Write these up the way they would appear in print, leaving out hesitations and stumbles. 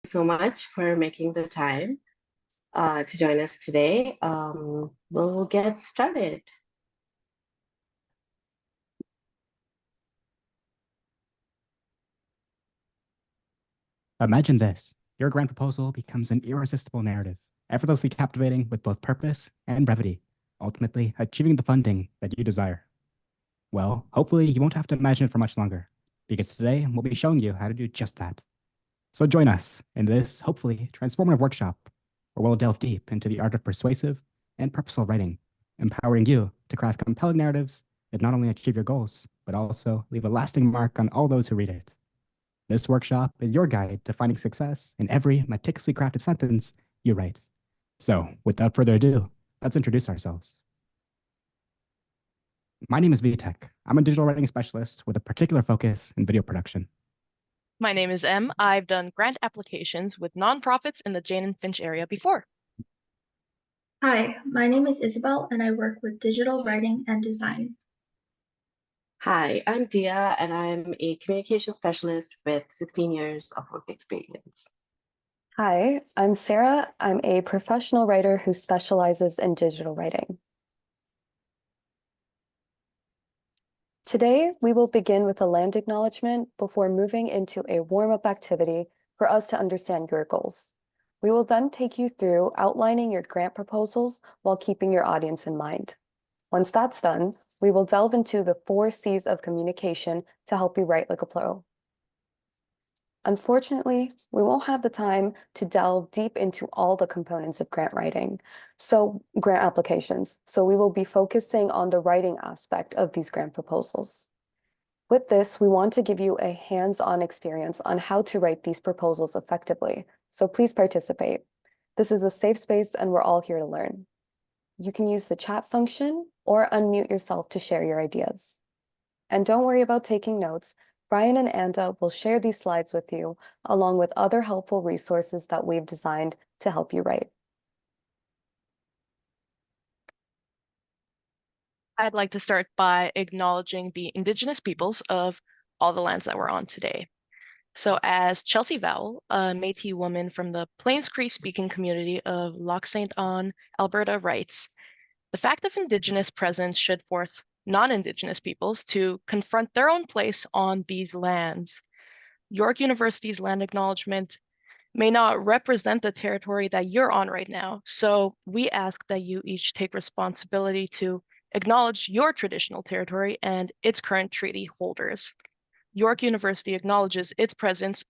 So much for making the time to join us today. We'll get started. Imagine this. Your grant proposal becomes an irresistible narrative, effortlessly captivating with both purpose and brevity, ultimately achieving the funding that you desire. Well, hopefully you won't have to imagine it for much longer, because today we'll be showing you how to do just that. So join us in this, hopefully, transformative workshop, where we'll delve deep into the art of persuasive and purposeful writing, empowering you to craft compelling narratives that not only achieve your goals, but also leave a lasting mark on all those who read it. This workshop is your guide to finding success in every meticulously crafted sentence you write. So, without further ado, let's introduce ourselves. My name is Vitek. I'm a digital writing specialist with a particular focus in video production. My name is Em. I've done grant applications with nonprofits in the Jane and Finch area before. Hi, my name is Isabel, and I work with digital writing and design. Hi, I'm Dia, and I'm a communication specialist with 16 years of work experience. Hi, I'm Sarah. I'm a professional writer who specializes in digital writing. Today, we will begin with a land acknowledgement before moving into a warm-up activity for us to understand your goals. We will then take you through outlining your grant proposals while keeping your audience in mind. Once that's done, we will delve into the 4 C's of communication to help you write like a pro. Unfortunately, we won't have the time to delve deep into all the components of grant writing, so grant applications. So we will be focusing on the writing aspect of these grant proposals. With this, we want to give you a hands-on experience on how to write these proposals effectively. So please participate. This is a safe space and we're all here to learn. You can use the chat function or unmute yourself to share your ideas. And don't worry about taking notes. Brian and Anda will share these slides with you, along with other helpful resources that we've designed to help you write. I'd like to start by acknowledging the Indigenous peoples of all the lands that we're on today. So as Chelsea Vowell, a Métis woman from the Plains Cree speaking community of Lac Saint Anne, Alberta, writes, "The fact of Indigenous presence should force non-Indigenous peoples to confront their own place on these lands. York University's land acknowledgement may not represent the territory that you're on right now, so we ask that you each take responsibility to acknowledge your traditional territory and its current treaty holders. York University acknowledges its presence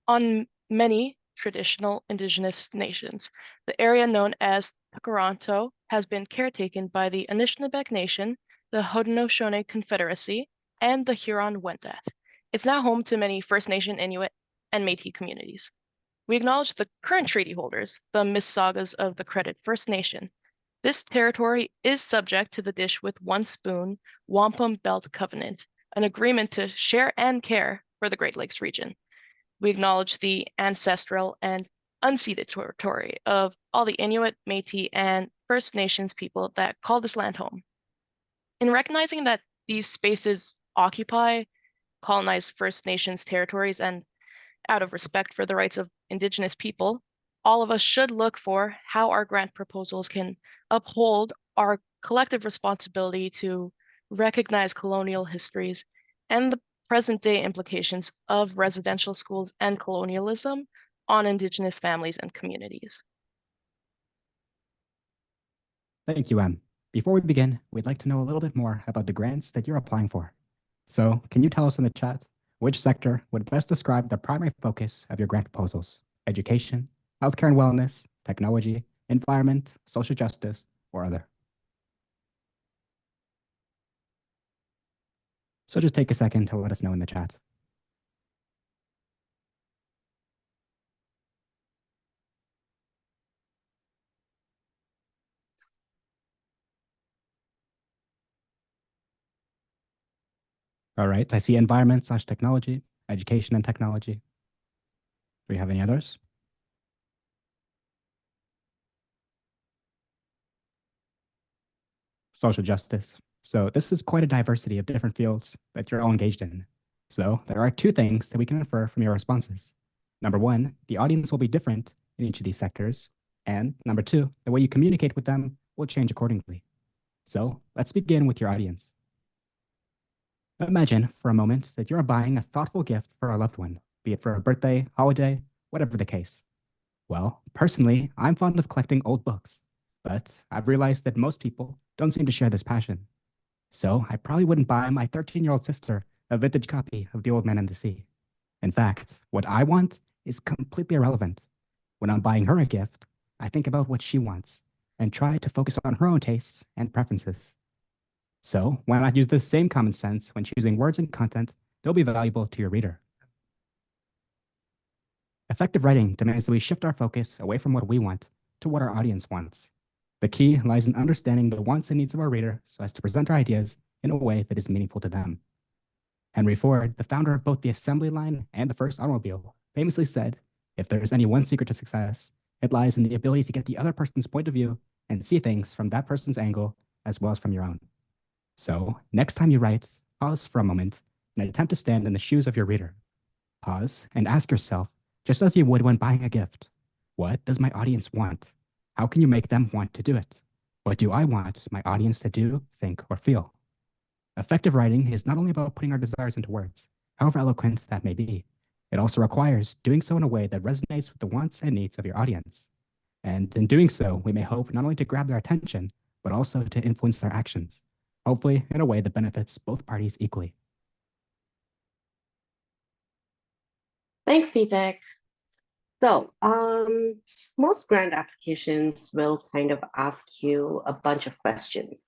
on many traditional Indigenous nations. The area known as Takaranto has been caretaken by the Anishinaabeg Nation, the Haudenosaunee Confederacy, and the Huron-Wendat. It's now home to many First Nation, Inuit, and Métis communities. We acknowledge the current treaty holders, the Mississaugas of the Credit First Nation. This territory is subject to the Dish with One Spoon Wampum Belt Covenant, an agreement to share and care for the Great Lakes region. We acknowledge the ancestral and unceded territory of all the Inuit, Métis, and First Nations people that call this land home. In recognizing that these spaces occupy colonized First Nations territories and out of respect for the rights of Indigenous people, all of us should look for how our grant proposals can uphold our collective responsibility to recognize colonial histories and the present-day implications of residential schools and colonialism on Indigenous families and communities. Thank you, Em. Before we begin, we'd like to know a little bit more about the grants that you're applying for. So, can you tell us in the chat which sector would best describe the primary focus of your grant proposals? Education, healthcare and wellness, technology, environment, social justice, or other? So just take a second to let us know in the chat. All right, I see environment/technology, education and technology. Do we have any others? Social justice. So this is quite a diversity of different fields that you're all engaged in. So there are 2 things that we can infer from your responses. Number one, the audience will be different in each of these sectors. And number two, the way you communicate with them will change accordingly. So let's begin with your audience. Imagine for a moment that you're buying a thoughtful gift for a loved one, be it for a birthday, holiday, whatever the case. Well, personally, I'm fond of collecting old books, but I've realized that most people don't seem to share this passion. So I probably wouldn't buy my 13-year-old sister a vintage copy of The Old Man and the Sea. In fact, what I want is completely irrelevant. When I'm buying her a gift, I think about what she wants and try to focus on her own tastes and preferences. So why not use the same common sense when choosing words and content that'll be valuable to your reader? Effective writing demands that we shift our focus away from what we want to what our audience wants. The key lies in understanding the wants and needs of our reader so as to present our ideas in a way that is meaningful to them. Henry Ford, the founder of both the assembly line and the first automobile, famously said, "If there's any one secret to success, it lies in the ability to get the other person's point of view and see things from that person's angle as well as from your own." So, next time you write, pause for a moment and attempt to stand in the shoes of your reader. Pause and ask yourself, just as you would when buying a gift, what does my audience want? How can you make them want to do it? What do I want my audience to do, think, or feel? Effective writing is not only about putting our desires into words, however eloquent that may be. It also requires doing so in a way that resonates with the wants and needs of your audience. And in doing so, we may hope not only to grab their attention, but also to influence their actions, hopefully in a way that benefits both parties equally. Thanks, Vitek. So, most grant applications will kind of ask you a bunch of questions.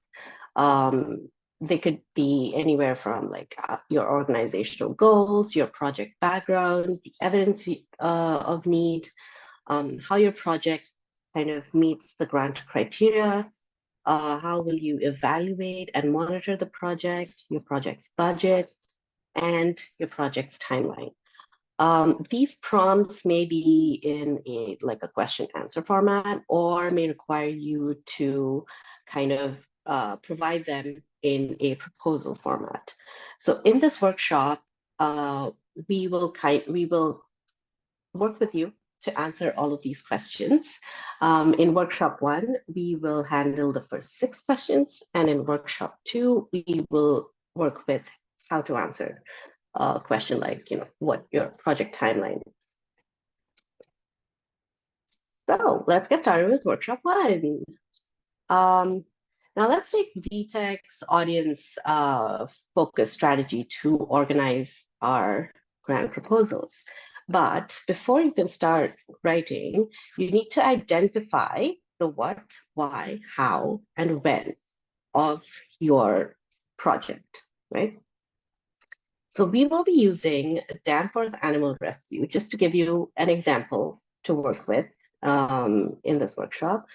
They could be anywhere from like your organizational goals, your project background, the evidence of need, how your project kind of meets the grant criteria, how will you evaluate and monitor the project, your project's budget, and your project's timeline. These prompts may be in a question answer format or may require you to kind of provide them in a proposal format. So in this workshop, we will work with you to answer all of these questions. In workshop 1, we will handle the first 6 questions, and in workshop 2, we will work with how to answer a question like, what your project timeline is. So let's get started with workshop 1. Now let's take VTech's audience focus strategy to organize our grant proposals. But before you can start writing, you need to identify the what, why, how, and when of your project, right? So we will be using Danforth Animal Rescue just to give you an example to work with in this workshop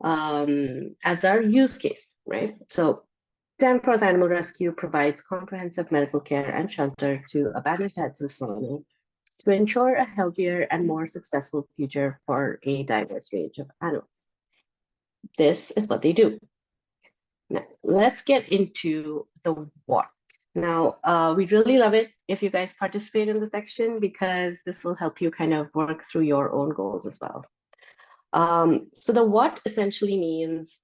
as our use case, right? So Danforth Animal Rescue provides comprehensive medical care and shelter to abandoned pets in Toronto to ensure a healthier and more successful future for a diverse range of animals. This is what they do. Now, let's get into the what. Now, we'd really love it if you guys participate in the section because this will help you kind of work through your own goals as well. So the what essentially means,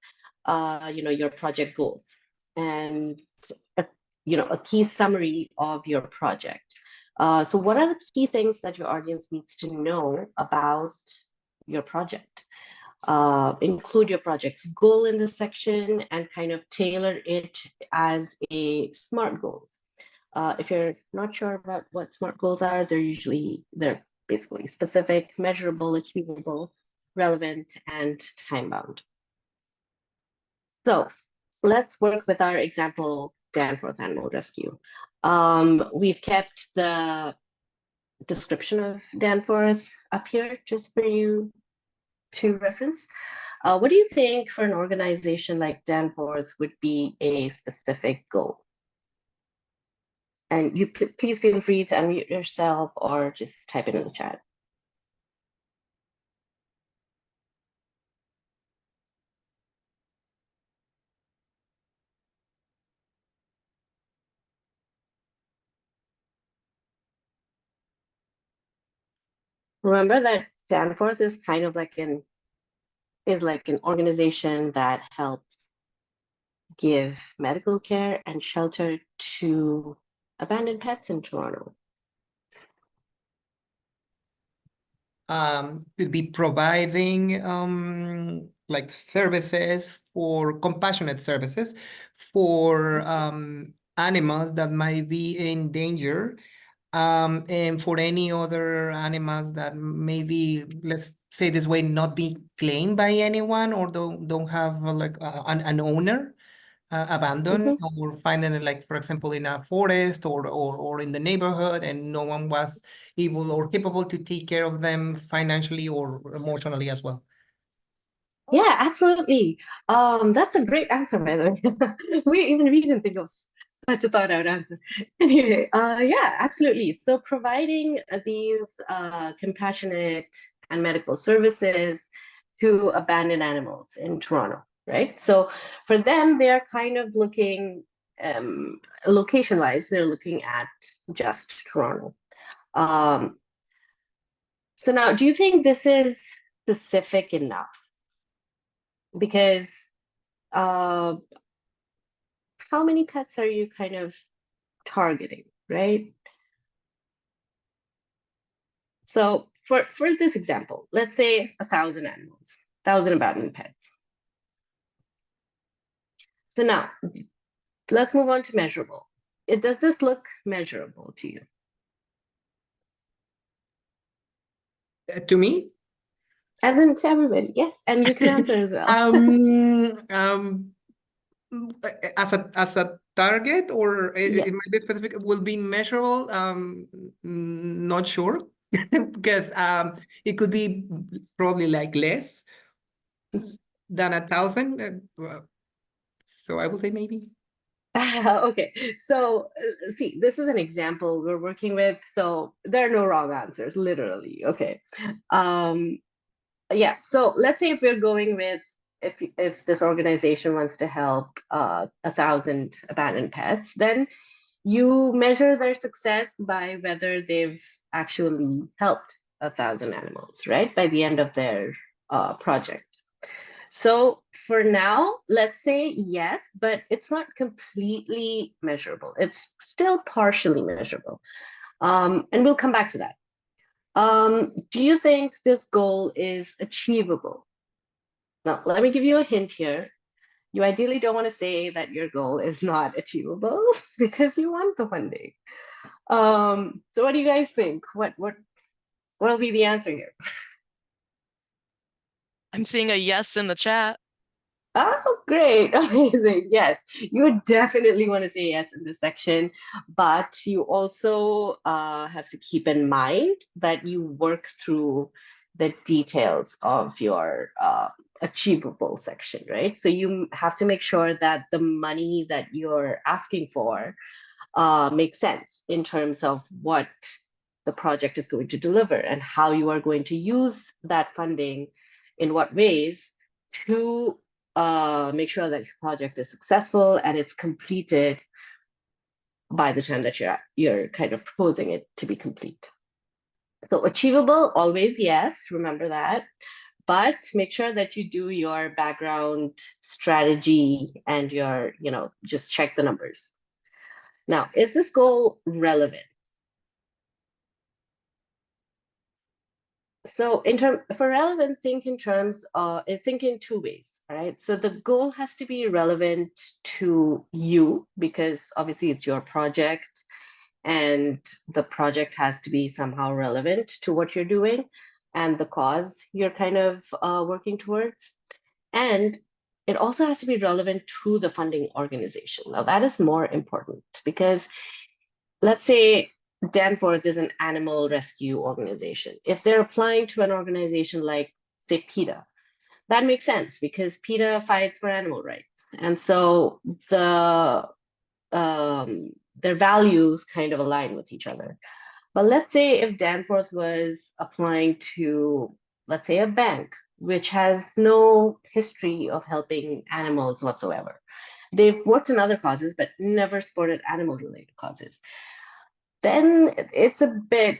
your project goals and, a key summary of your project. So what are the key things that your audience needs to know about your project? Include your project's goal in this section and kind of tailor it as a SMART goals. If you're not sure about what SMART goals are, they're basically specific, measurable, achievable, relevant, and time-bound. So let's work with our example, Danforth Animal Rescue. We've kept the description of Danforth up here just for you to reference. What do you think for an organization like Danforth would be a specific goal? And you please feel free to unmute yourself or just type it in the chat. remember that Danforth is kind of like an organization that helps give medical care and shelter to abandoned pets in Toronto. Could be providing like services for compassionate services for animals that might be in danger, and for any other animals that maybe, let's say this way, not be claimed by anyone or don't have like an owner. Abandoned or finding it, like for example in a forest or in the neighborhood, and no one was able or capable to take care of them financially or emotionally as well. Yeah, absolutely. That's a great answer, by the way. We didn't think of such a thought out answer. Anyway, yeah, absolutely. So providing these compassionate and medical services to abandoned animals in Toronto, right? So for them, they're kind of looking location-wise, they're looking at just Toronto. So now, do you think this is specific enough? Because how many pets are you kind of targeting, right? So for this example, let's say 1,000 animals, 1,000 abandoned pets. So now let's move on to measurable. Does this look measurable to you? To me, As in to everybody, yes, and you can answer as well. As a target, or Yeah. it might be specific, will be measurable. Not sure because it could be probably like less than 1,000. So I would say maybe. Okay, so see, this is an example we're working with, so there are no wrong answers, literally. Okay. Yeah, so let's say if we're going with if this organization wants to help 1,000 abandoned pets, then you measure their success by whether they've actually helped 1,000 animals, right? By the end of their project. So for now, let's say yes, but it's not completely measurable. It's still partially measurable. And we'll come back to that. Do you think this goal is achievable? Now, let me give you a hint here. You ideally don't want to say that your goal is not achievable because you want the funding. So what do you guys think? What'll be the answer here? I'm seeing a yes in the chat. Oh, great. Amazing. Yes, you would definitely want to say yes in this section, but you also have to keep in mind that you work through the details of your achievable section, right? So you have to make sure that the money that you're asking for makes sense in terms of what the project is going to deliver and how you are going to use that funding in what ways to make sure that your project is successful and it's completed by the time that you're kind of proposing it to be complete. So achievable, always yes, remember that. But make sure that you do your background strategy and your, just check the numbers. Now, is this goal relevant? So for relevant, think in two ways, right? So the goal has to be relevant to you because obviously it's your project and the project has to be somehow relevant to what you're doing and the cause you're kind of working towards. And it also has to be relevant to the funding organization. Now that is more important because let's say Danforth is an animal rescue organization. If they're applying to an organization like, say, PETA, that makes sense because PETA fights for animal rights. And so their values kind of align with each other. But let's say if Danforth was applying to, let's say, a bank, which has no history of helping animals whatsoever. They've worked in other causes, but never supported animal-related causes. Then it's a bit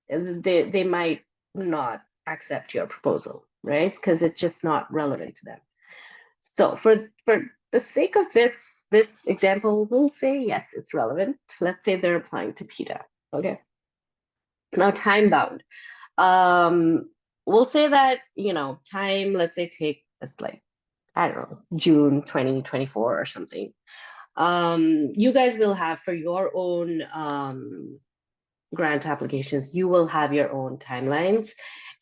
they might not accept your proposal, right? Because it's just not relevant to them. So for the sake of this example, we'll say yes, it's relevant. Let's say they're applying to PETA. Okay. Now time bound. We'll say that, time, let's say it's like, I don't know, June 2024 or something. You guys will have for your own grant applications, you will have your own timelines.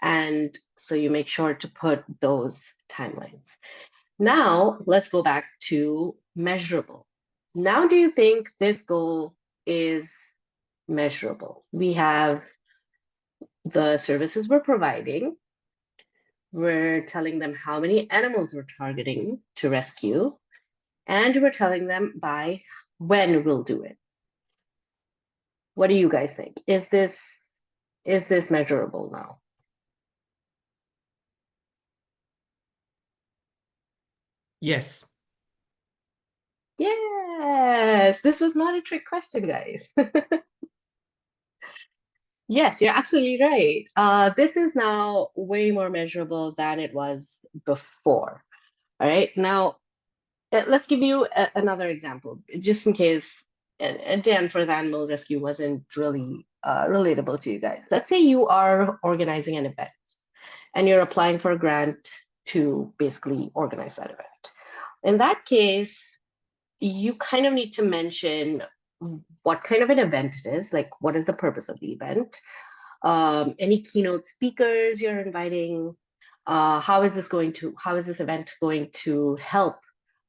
And so you make sure to put those timelines. Now, let's go back to measurable. Now, do you think this goal is measurable? We have the services we're providing. We're telling them how many animals we're targeting to rescue, and we're telling them by when we'll do it. What do you guys think? Is this measurable now? Yes. Yes, this is not a trick question, guys. Yes, you're absolutely right. This is now way more measurable than it was before. All right, now let's give you another example, just in case, and Dan, for the animal rescue wasn't really relatable to you guys. Let's say you are organizing an event and you're applying for a grant to basically organize that event. In that case, you kind of need to mention what kind of an event it is, like what is the purpose of the event, any keynote speakers you're inviting, how is this event going to help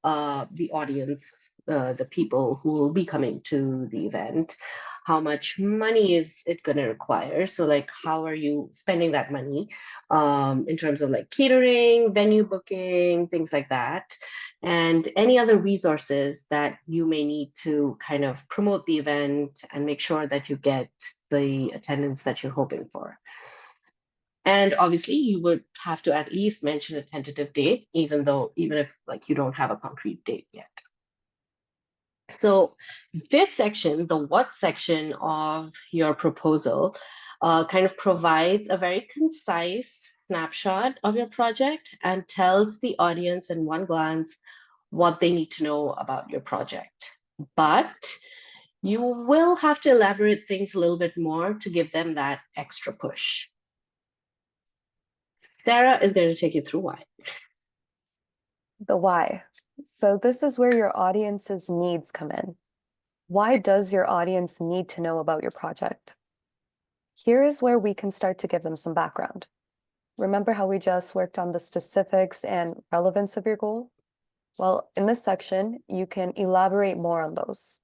the audience, the people who will be coming to the event, how much money is it going to require? So like, how are you spending that money in terms of like catering, venue booking, things like that, and any other resources that you may need to kind of promote the event and make sure that you get the attendance that you're hoping for. And obviously you would have to at least mention a tentative date, even if like you don't have a concrete date yet. So this section, the what section of your proposal, kind of provides a very concise snapshot of your project and tells the audience in one glance what they need to know about your project. But you will have to elaborate things a little bit more to give them that extra push. Sarah is going to take you through why. The why. So this is where your audience's needs come in. Why does your audience need to know about your project? Here is where we can start to give them some background. Remember how we just worked on the specifics and relevance of your goal? Well, in this section, you can elaborate more on those.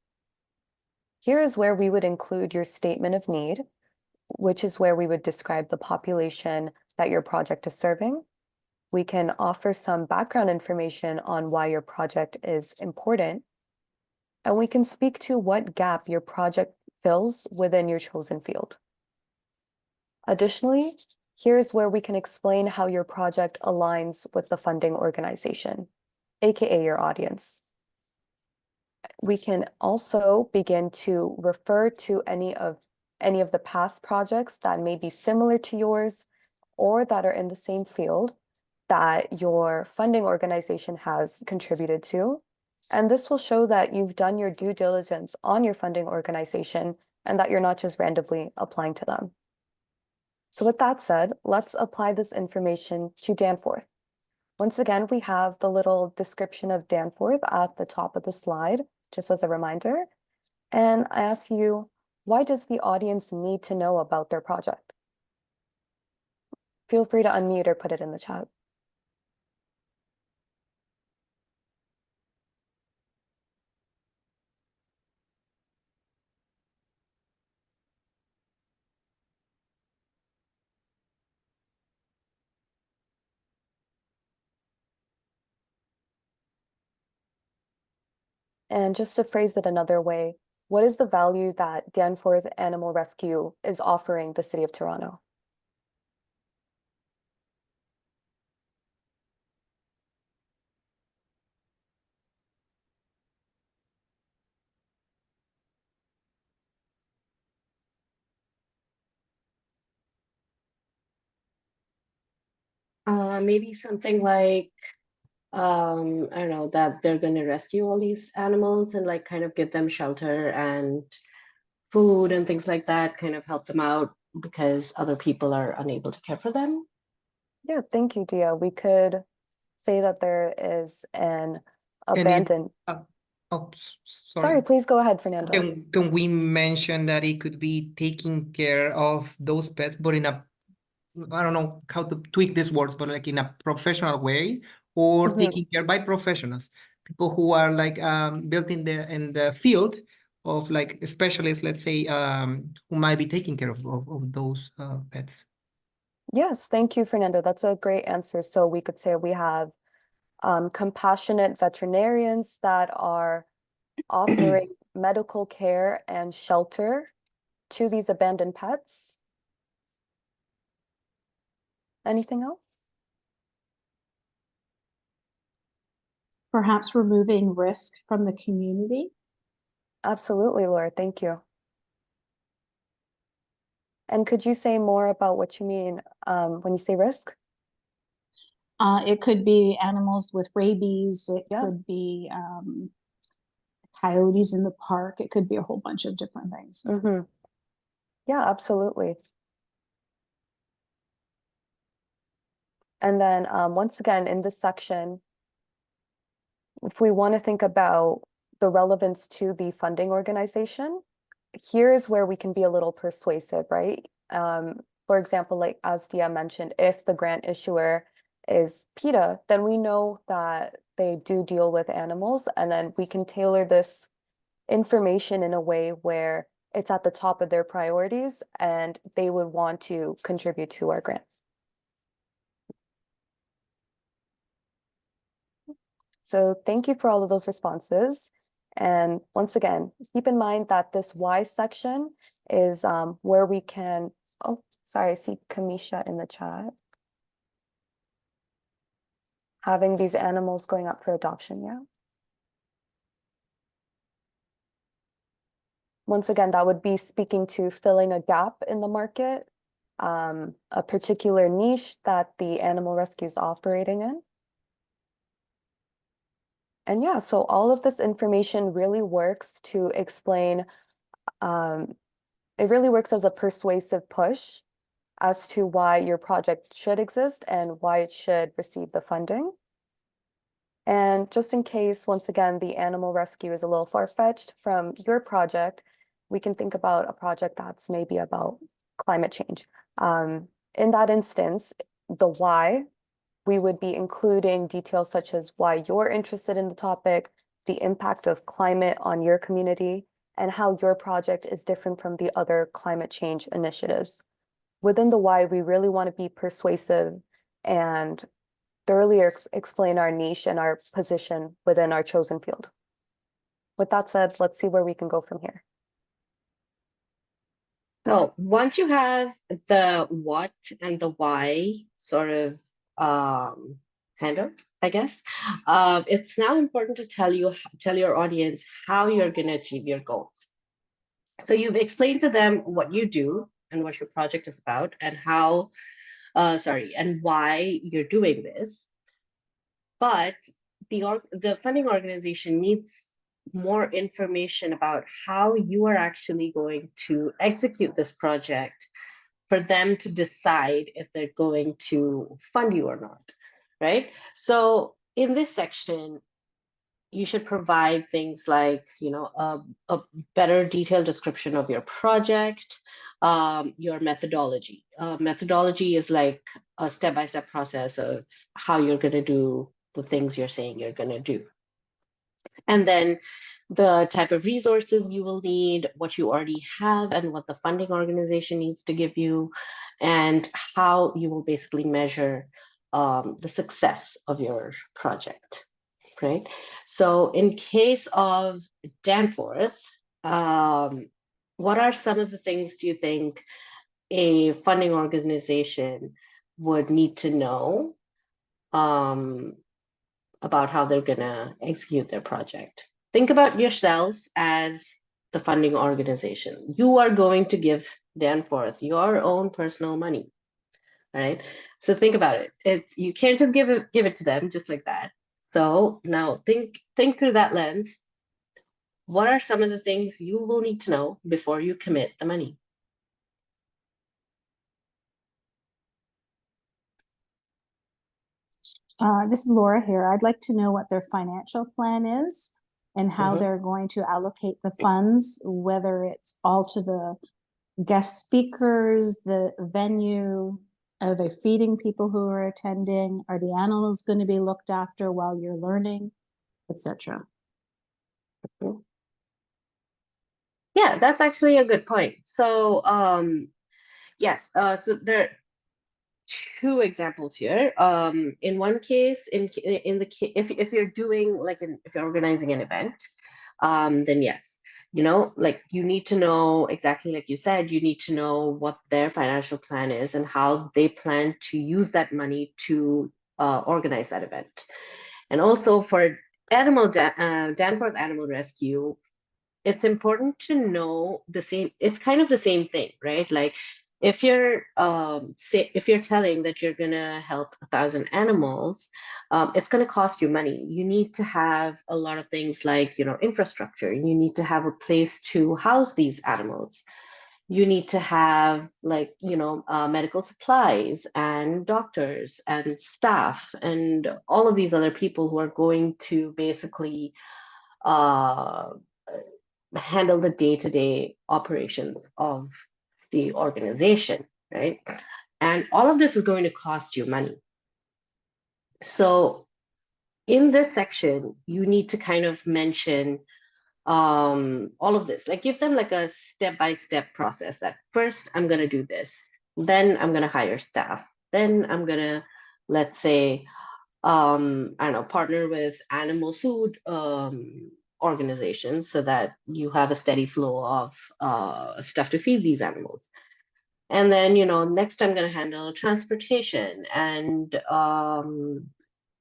Here is where we would include your statement of need, which is where we would describe the population that your project is serving. We can offer some background information on why your project is important, and we can speak to what gap your project fills within your chosen field. Additionally, here's where we can explain how your project aligns with the funding organization, aka your audience. We can also begin to refer to any of the past projects that may be similar to yours or that are in the same field that your funding organization has contributed to. And this will show that you've done your due diligence on your funding organization and that you're not just randomly applying to them. So with that said, let's apply this information to Danforth. Once again, we have the little description of Danforth at the top of the slide, just as a reminder. And I ask you, why does the audience need to know about their project? Feel free to unmute or put it in the chat. And just to phrase it another way, what is the value that Danforth Animal Rescue is offering the City of Toronto? Maybe something like, I don't know, that they're going to rescue all these animals and like kind of give them shelter and food and things like that, kind of help them out because other people are unable to care for them. Yeah, thank you, Dia. We could say that there is an Can it, abandoned. sorry. Sorry, please go ahead, Fernando. Can we mention that it could be taking care of those pets, but in a, I don't know how to tweak these words, but like in a professional way, or Mhm. taking care by professionals, people who are like built in the field of like specialists, let's say, who might be taking care of those pets. Yes, thank you, Fernando. That's a great answer. So we could say we have compassionate veterinarians that are offering medical care and shelter to these abandoned pets. Anything else? Perhaps removing risk from the community. Absolutely, Laura. Thank you. And could you say more about what you mean when you say risk? It could be animals with rabies. It Yeah. could be coyotes in the park. It could be a whole bunch of different things. Mm-hmm. Yeah, absolutely. And then once again, in this section, if we want to think about the relevance to the funding organization, here's where we can be a little persuasive, right? For example, like as Dia mentioned, if the grant issuer is PETA, then we know that they do deal with animals, and then we can tailor this information in a way where it's at the top of their priorities and they would want to contribute to our grant. So thank you for all of those responses. And once again, keep in mind that this why section is where we can, oh, sorry, I see Kamisha in the chat. Having these animals going up for adoption, yeah. Once again, that would be speaking to filling a gap in the market, a particular niche that the animal rescue is operating in. And yeah, so all of this information really works to explain, it really works as a persuasive push as to why your project should exist and why it should receive the funding. And just in case, once again, the animal rescue is a little far-fetched from your project, we can think about a project that's maybe about climate change. In that instance, the why, we would be including details such as why you're interested in the topic, the impact of climate on your community, and how your project is different from the other climate change initiatives. Within the why, we really want to be persuasive and thoroughly explain our niche and our position within our chosen field. With that said, let's see where we can go from here. So once you have the what and the why sort of handled, I guess, it's now important to tell your audience how you're going to achieve your goals. So you've explained to them what you do and what your project is about and how, and why you're doing this. But the funding organization needs more information about how you are actually going to execute this project for them to decide if they're going to fund you or not, right? So in this section, you should provide things like, a better detailed description of your project, your methodology. Methodology is like a step-by-step process of how you're going to do the things you're saying you're going to do. And then the type of resources you will need, what you already have, and what the funding organization needs to give you, and how you will basically measure the success of your project, right? So in case of Danforth, what are some of the things do you think a funding organization would need to know about how they're going to execute their project? Think about yourselves as the funding organization. You are going to give Danforth your own personal money. right? So think about it. It's you can't just give it to them just like that. So now think through that lens. What are some of the things you will need to know before you commit the money? This is Laura here. I'd like to know what their financial plan is and how they're going to allocate the funds, whether it's all to the guest speakers, the venue, are they feeding people who are attending? Are the animals going to be looked after while you're learning, etc.? Yeah, that's actually a good point. So, yes, so there are two examples here. In one case, in the case, if you're doing like if you're organizing an event, then yes, like you need to know exactly like you said, you need to know what their financial plan is and how they plan to use that money to organize that event. And also for Danforth Animal Rescue, it's important to know it's kind of the same thing, right? Like if you're if you're telling that you're gonna help 1,000 animals, it's gonna cost you money. You need to have a lot of things like infrastructure. You need to have a place to house these animals. You need to have like medical supplies and doctors and staff and all of these other people who are going to basically uh, handle the day-to-day operations of the organization, right? And all of this is going to cost you money. So in this section, you need to kind of mention all of this, like give them like a step-by-step process that first I'm going to do this, then I'm going to hire staff, then I'm going to, let's say, I don't know, partner with animal food organizations so that you have a steady flow of stuff to feed these animals. And then, next I'm going to handle transportation and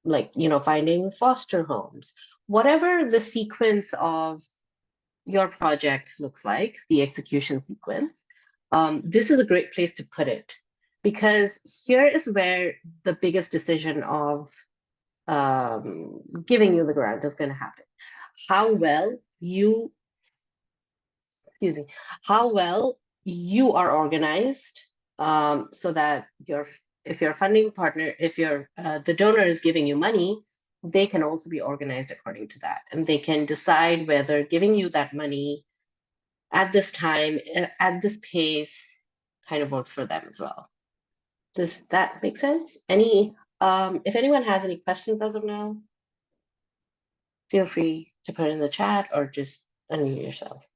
like, finding foster homes. Whatever the sequence of your project looks like, the execution sequence, this is a great place to put it because here is where the biggest decision of giving you the grant is going to happen. How well you, excuse me, how well you are organized, so that if your funding partner, if the donor is giving you money, they can also be organized according to that, and they can decide whether giving you that money at this time, at this pace, kind of works for them as well. Does that make sense? If anyone has any questions as of now, feel free to put it in the chat or just unmute yourself.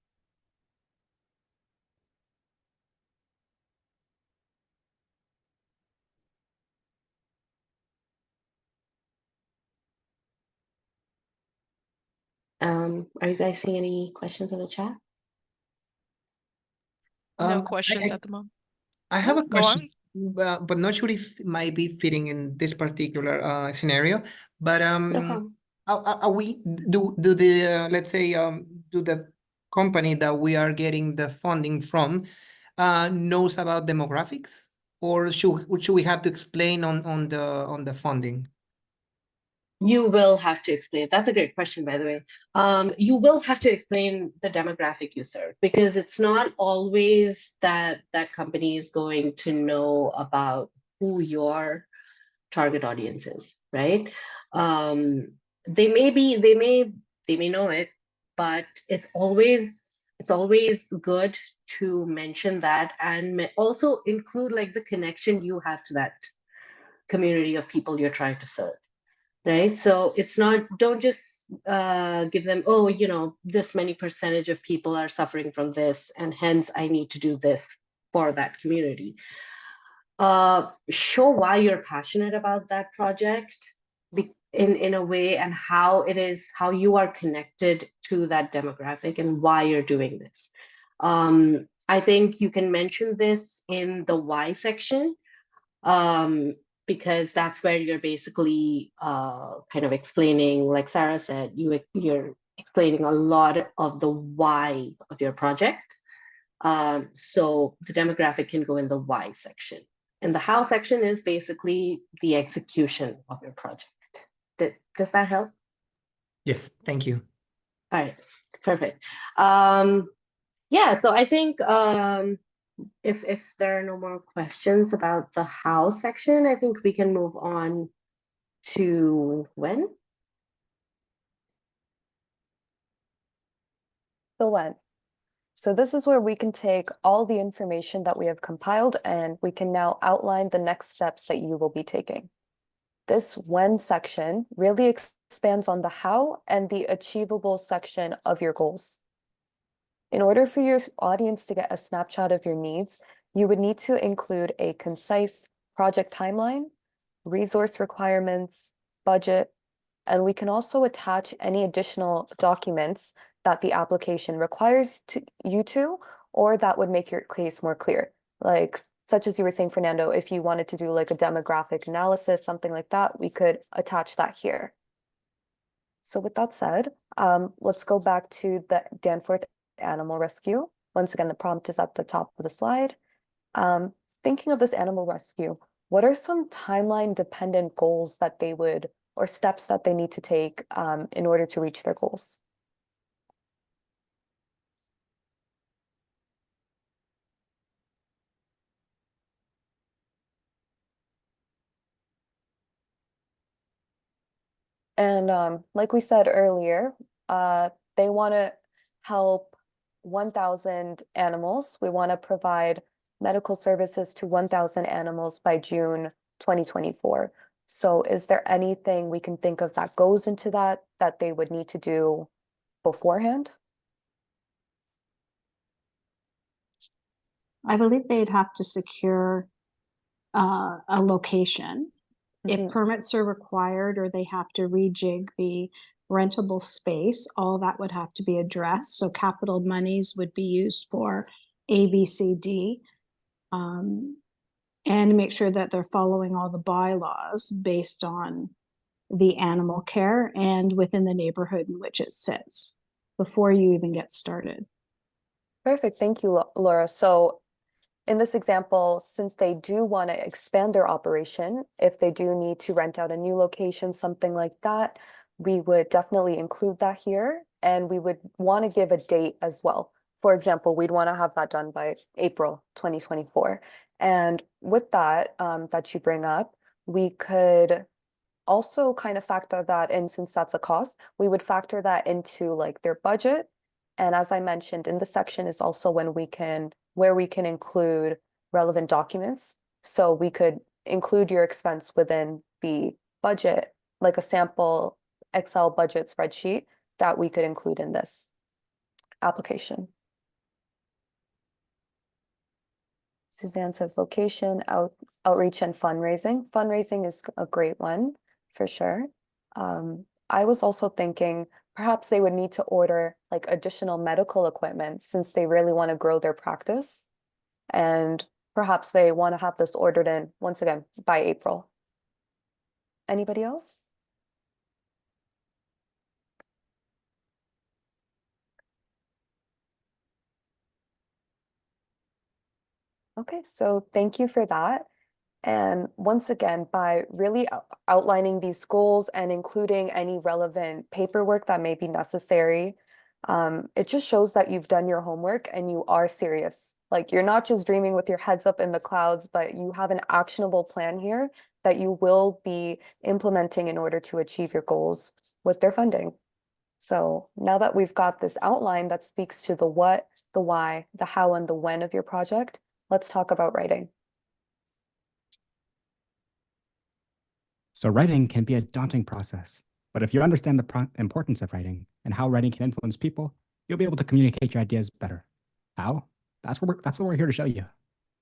Are you guys seeing any questions in the chat? No questions at the moment. I have a Go question, on. but not sure if it might be fitting in this particular scenario. But No problem. are we do the let's say do the company that we are getting the funding from knows about demographics, or should we have to explain on the funding? You will have to explain. That's a great question, by the way. You will have to explain the demographic you serve because it's not always that that company is going to know about who your target audience is, right? They may know it, but it's always good to mention that and also include like the connection you have to that community of people you're trying to serve, right? So it's not, don't just give them, oh, this many percentage of people are suffering from this, and hence I need to do this for that community. Show why you're passionate about that project in a way, and how you are connected to that demographic and why you're doing this. I think you can mention this in the why section, because that's where you're basically kind of explaining, like Sarah said, you're explaining a lot of the why of your project. So the demographic can go in the why section. And the how section is basically the execution of your project. Does that help? Yes, thank you. All right, perfect. Yeah, so I think if there are no more questions about the how section, I think we can move on to when? The when. So this is where we can take all the information that we have compiled and we can now outline the next steps that you will be taking. This when section really expands on the how and the achievable section of your goals. In order for your audience to get a snapshot of your needs, you would need to include a concise project timeline, resource requirements, budget, and we can also attach any additional documents that the application requires you to, or that would make your case more clear. Like, such as you were saying, Fernando, if you wanted to do like a demographic analysis, something like that, we could attach that here. So with that said, let's go back to the Danforth Animal Rescue. Once again, the prompt is at the top of the slide. Thinking of this animal rescue, what are some timeline dependent goals that they would, or steps that they need to take in order to reach their goals? And like we said earlier, they want to help 1,000 animals. We want to provide medical services to 1,000 animals by June 2024. So is there anything we can think of that goes into that they would need to do beforehand? I believe they'd have to secure a location. If permits are required or they have to rejig the rentable space, all that would have to be addressed. So capital monies would be used for A, B, C, D, and make sure that they're following all the bylaws based on the animal care and within the neighborhood in which it sits before you even get started. Perfect. Thank you, Laura. So in this example, since they do want to expand their operation, if they do need to rent out a new location, something like that, we would definitely include that here. And we would want to give a date as well. For example, we'd want to have that done by April 2024. And with that, that you bring up, we could also kind of factor that in, since that's a cost, we would factor that into like their budget. And as I mentioned, in the section is also where we can include relevant documents. So we could include your expense within the budget, like a sample Excel budget spreadsheet that we could include in this application. Suzanne says location, outreach, and fundraising. Fundraising is a great one for sure. I was also thinking perhaps they would need to order like additional medical equipment since they really want to grow their practice. And perhaps they want to have this ordered in, once again, by April. Anybody else? Okay, so thank you for that. And once again, by really outlining these goals and including any relevant paperwork that may be necessary, it just shows that you've done your homework and you are serious. Like, you're not just dreaming with your heads up in the clouds, but you have an actionable plan here that you will be implementing in order to achieve your goals with their funding. So now that we've got this outline that speaks to the what, the why, the how, and the when of your project, let's talk about writing. So writing can be a daunting process, but if you understand the importance of writing and how writing can influence people, you'll be able to communicate your ideas better. How? That's what we're here to show you.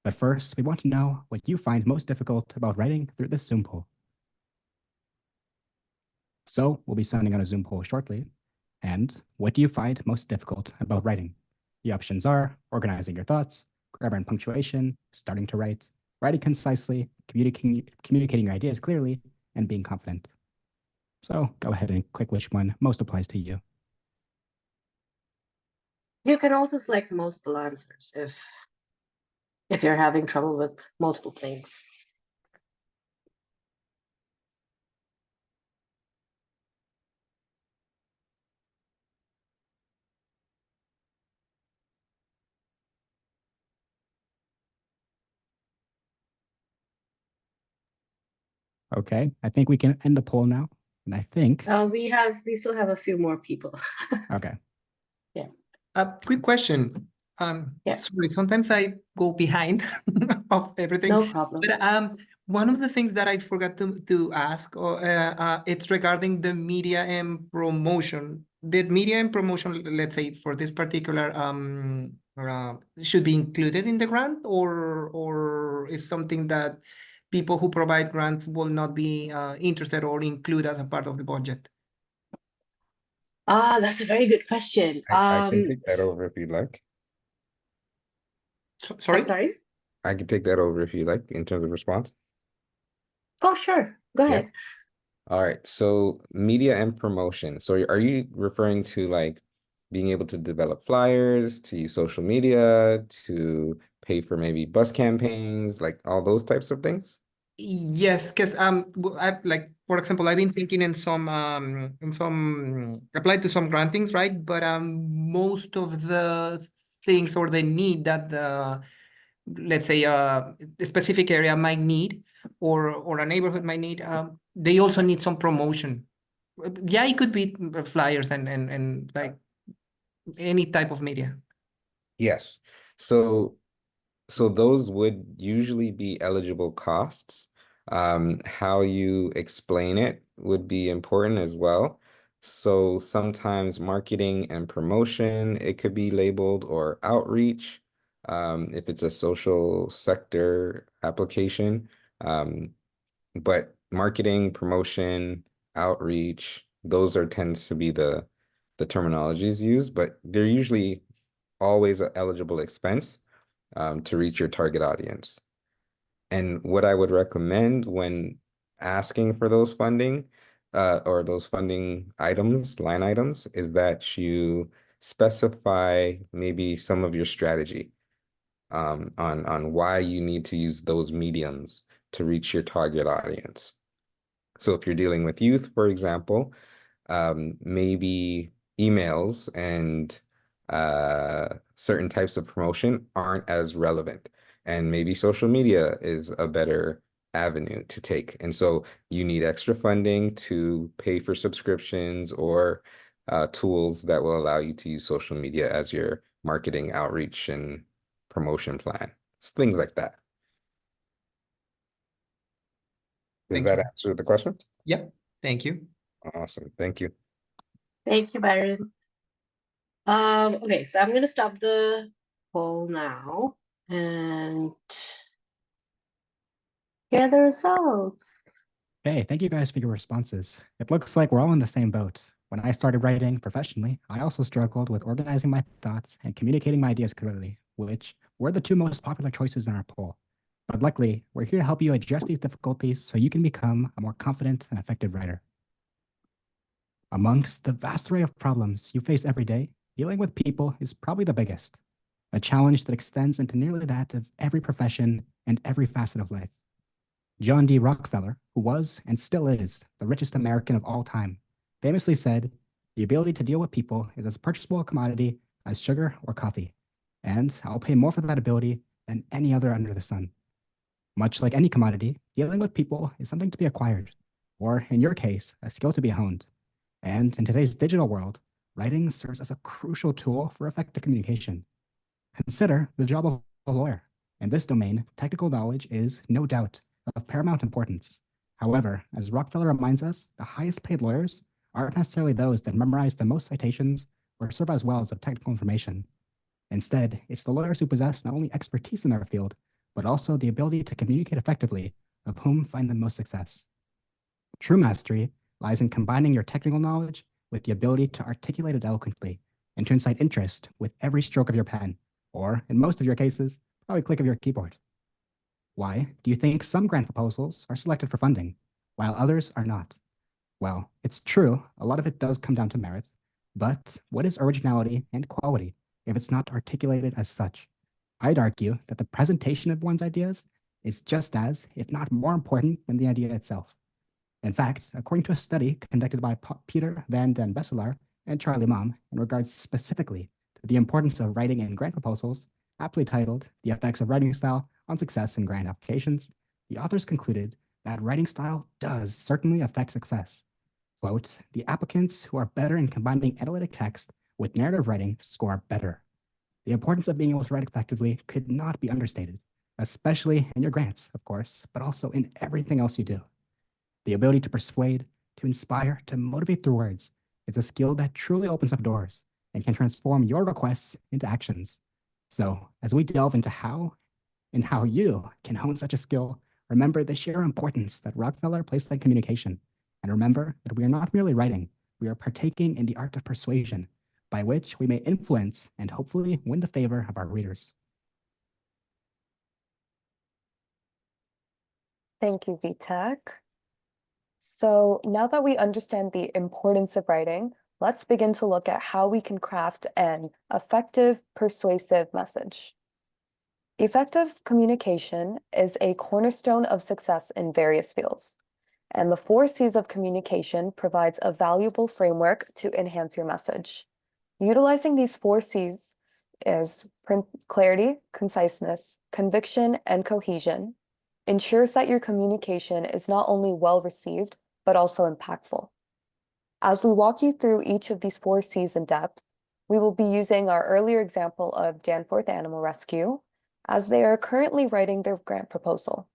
But first, we want to know what you find most difficult about writing through this Zoom poll. So we'll be sending out a Zoom poll shortly. And what do you find most difficult about writing? The options are organizing your thoughts, grammar and punctuation, starting to write, writing concisely, communicating your ideas clearly, and being confident. So go ahead and click which one most applies to you. You can also select multiple answers if you're having trouble with multiple things. Okay, I think we can end the poll now. And I think, We still have a few more people. okay. Quick question. Yeah. Sorry, sometimes I go behind of everything. No problem. But one of the things that I forgot to ask, it's regarding the media and promotion. Did media and promotion, let's say, for this particular should be included in the grant, or is something that people who provide grants will not be interested or include as a part of the budget? That's a very good question. I can take that over if you'd like. Sorry? I'm sorry. I can take that over if you like in terms of response. Oh, sure. Go Yeah. ahead. All right. So media and promotion. So are you referring to like being able to develop flyers, to use social media, to pay for maybe bus campaigns, like all those types of things? Yes, because I like, for example, I've been thinking in some applied to some grantings, right? But most of the things or the need that the, let's say, a specific area might need, or a neighborhood might need, they also need some promotion. Yeah, it could be flyers and like any type of media. Yes. So those would usually be eligible costs. How you explain it would be important as well. So sometimes marketing and promotion, it could be labeled, or outreach, if it's a social sector application. But marketing, promotion, outreach, those are tends to be the terminologies used, but they're usually always an eligible expense to reach your target audience. And what I would recommend when asking for those funding or those funding items, line items, is that you specify maybe some of your strategy on why you need to use those mediums to reach your target audience. So if you're dealing with youth, for example, maybe emails and certain types of promotion aren't as relevant, and maybe social media is a better avenue to take. And so you need extra funding to pay for subscriptions or tools that will allow you to use social media as your marketing, outreach, and promotion plan. Things like that. Does Thank that you. answer the question? Yep. Thank you. Awesome. Thank you. Thank you, Byron. Okay, so I'm gonna stop the poll now and hear the results. Hey, thank you guys for your responses. It looks like we're all in the same boat. When I started writing professionally, I also struggled with organizing my thoughts and communicating my ideas clearly, which were the two most popular choices in our poll. But luckily, we're here to help you address these difficulties so you can become a more confident and effective writer. Amongst the vast array of problems you face every day, dealing with people is probably the biggest, a challenge that extends into nearly that of every profession and every facet of life. John D. Rockefeller, who was and still is the richest American of all time, famously said, "The ability to deal with people is as purchasable a commodity as sugar or coffee, and I'll pay more for that ability than any other under the sun." Much like any commodity, dealing with people is something to be acquired, or in your case, a skill to be honed. And in today's digital world, writing serves as a crucial tool for effective communication. Consider the job of a lawyer. In this domain, technical knowledge is, no doubt, of paramount importance. However, as Rockefeller reminds us, the highest paid lawyers aren't necessarily those that memorize the most citations or serve as wells of technical information. Instead, it's the lawyers who possess not only expertise in their field, but also the ability to communicate effectively, of whom find the most success. True mastery lies in combining your technical knowledge with the ability to articulate it eloquently and to incite interest with every stroke of your pen, or in most of your cases, probably click of your keyboard. Why do you think some grant proposals are selected for funding, while others are not? Well, it's true, a lot of it does come down to merit, but what is originality and quality if it's not articulated as such? I'd argue that the presentation of one's ideas is just as, if not more important than the idea itself. In fact, according to a study conducted by Peter van den Besselaar and Charlie Mom in regards specifically to the importance of writing in grant proposals, aptly titled The Effects of Writing Style on Success in Grant Applications, the authors concluded that writing style does certainly affect success. Quote, the applicants who are better in combining analytic text with narrative writing score better. The importance of being able to write effectively could not be understated, especially in your grants, of course, but also in everything else you do. The ability to persuade, to inspire, to motivate through words is a skill that truly opens up doors and can transform your requests into actions. So, as we delve into how you can hone such a skill, remember the sheer importance that Rockefeller placed on communication. And remember that we are not merely writing, we are partaking in the art of persuasion, by which we may influence and hopefully win the favor of our readers. Thank you, Vitek. So now that we understand the importance of writing, let's begin to look at how we can craft an effective, persuasive message. Effective communication is a cornerstone of success in various fields, and the 4 C's of communication provides a valuable framework to enhance your message. Utilizing these 4 C's is clarity, conciseness, conviction, and cohesion ensures that your communication is not only well received, but also impactful. As we walk you through each of these 4 C's in depth, we will be using our earlier example of Danforth Animal Rescue, as they are currently writing their grant proposal.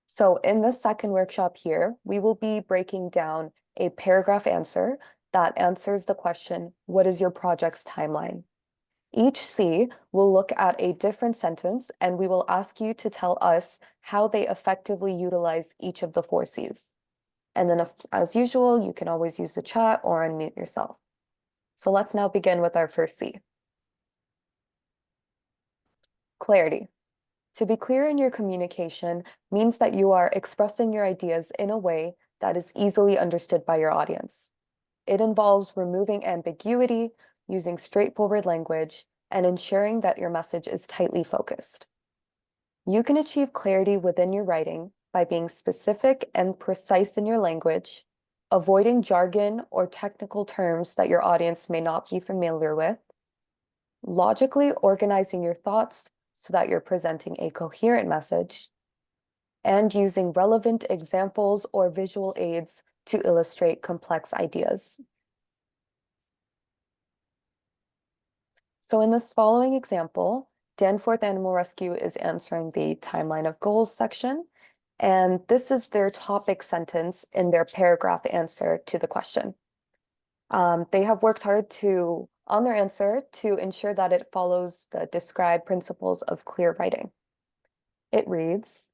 So in this second workshop here, we will be breaking down a paragraph answer that answers the question, what is your project's timeline? Each C will look at a different sentence, and we will ask you to tell us how they effectively utilize each of the 4 C's. And then, as usual, you can always use the chat or unmute yourself. So let's now begin with our first C. Clarity. To be clear in your communication means that you are expressing your ideas in a way that is easily understood by your audience. It involves removing ambiguity, using straightforward language, and ensuring that your message is tightly focused. You can achieve clarity within your writing by being specific and precise in your language, avoiding jargon or technical terms that your audience may not be familiar with, logically organizing your thoughts so that you're presenting a coherent message, and using relevant examples or visual aids to illustrate complex ideas. So in this following example, Danforth Animal Rescue is answering the timeline of goals section, and this is their topic sentence in their paragraph answer to the question. They have worked hard on their answer to ensure that it follows the described principles of clear writing. It reads,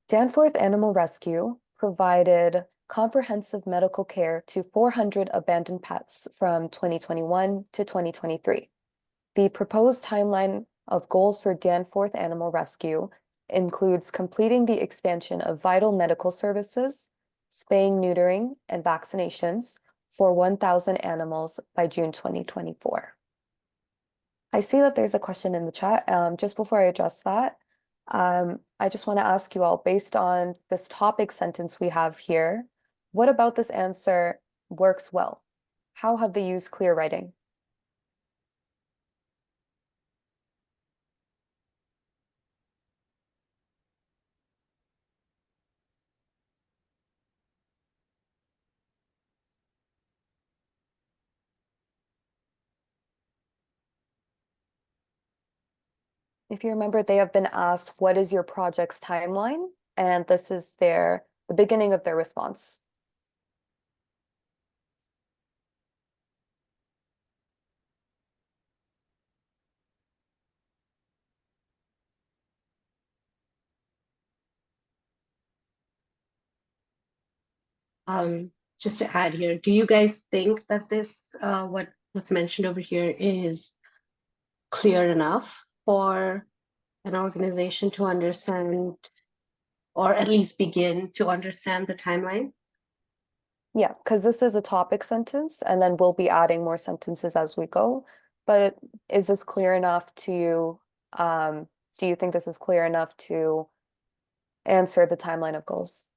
Danforth Animal Rescue provided comprehensive medical care to 400 abandoned pets from 2021 to 2023. The proposed timeline of goals for Danforth Animal Rescue includes completing the expansion of vital medical services, spaying, neutering, and vaccinations for 1,000 animals by June 2024. I see that there's a question in the chat. Just before I address that, I just want to ask you all, based on this topic sentence we have here, what about this answer works well? How have they used clear writing? If you remember, they have been asked, what is your project's timeline? And this is the beginning of their response. Just to add here, do you guys think that this what's mentioned over here is clear enough for an organization to understand, or at least begin to understand the timeline? Yeah, because this is a topic sentence, and then we'll be adding more sentences as we go. But is this clear enough to you? Do you think this is clear enough to answer the timeline of goals?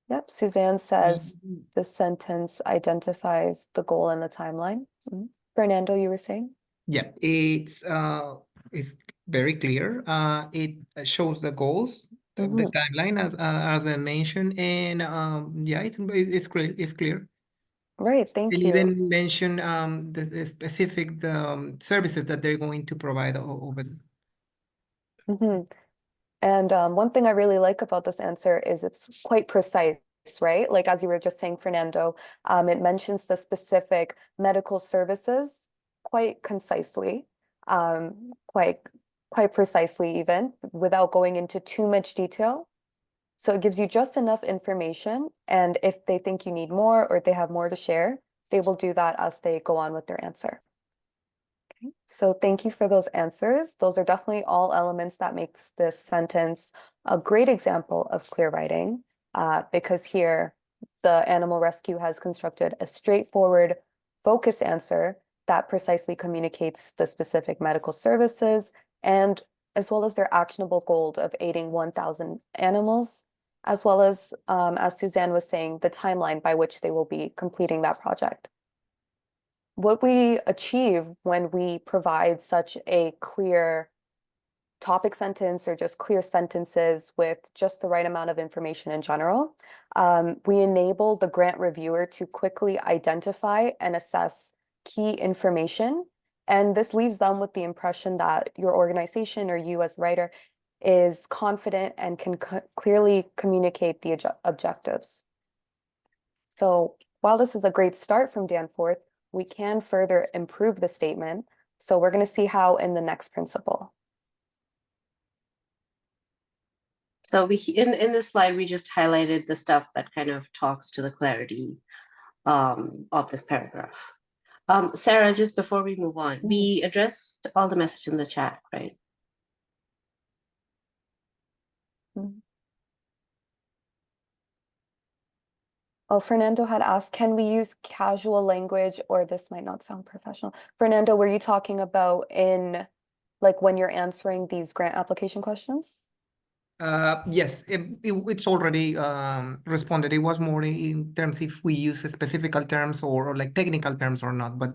Yep, Suzanne says this sentence identifies the goal and the timeline. Fernando, you were saying? Yeah, it's very clear. It shows the goals, the timeline as I mentioned, and yeah, it's great. It's clear. Right, thank And you. even mention the specific services that they're going to provide over. And one thing I really like about this answer is it's quite precise, right? Like as you were just saying, Fernando, it mentions the specific medical services quite concisely, quite precisely even, without going into too much detail. So it gives you just enough information, and if they think you need more or they have more to share, they will do that as they go on with their answer. So thank you for those answers. Those are definitely all elements that makes this sentence a great example of clear writing, because here the animal rescue has constructed a straightforward, focused answer that precisely communicates the specific medical services and as well as their actionable goal of aiding 1,000 animals, as well as Suzanne was saying, the timeline by which they will be completing that project. What we achieve when we provide such a clear topic sentence or just clear sentences with just the right amount of information in general, we enable the grant reviewer to quickly identify and assess key information. And this leaves them with the impression that your organization or you as writer is confident and can clearly communicate the objectives. So while this is a great start from Danforth, we can further improve the statement. So we're going to see how in the next principle. So in this slide, we just highlighted the stuff that kind of talks to the clarity of this paragraph. Sarah, just before we move on, we addressed all the message in the chat, right? Oh, Fernando had asked, can we use casual language or this might not sound professional? Fernando, were you talking about in like when you're answering these grant application questions? Yes, it's already responded. It was more in terms if we use specific terms or like technical terms or not, but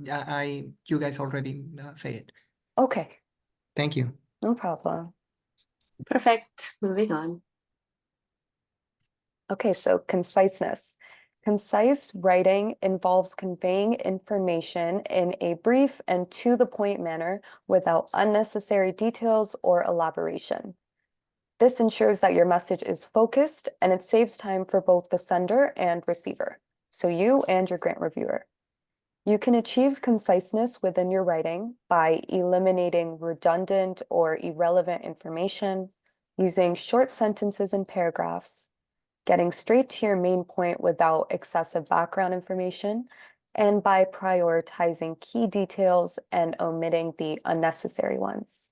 you guys already say it. Okay. Thank you. No problem. Perfect. Moving on. Okay, so conciseness. Concise writing involves conveying information in a brief and to the point manner without unnecessary details or elaboration. This ensures that your message is focused and it saves time for both the sender and receiver, so you and your grant reviewer. You can achieve conciseness within your writing by eliminating redundant or irrelevant information, using short sentences and paragraphs, getting straight to your main point without excessive background information, and by prioritizing key details and omitting the unnecessary ones.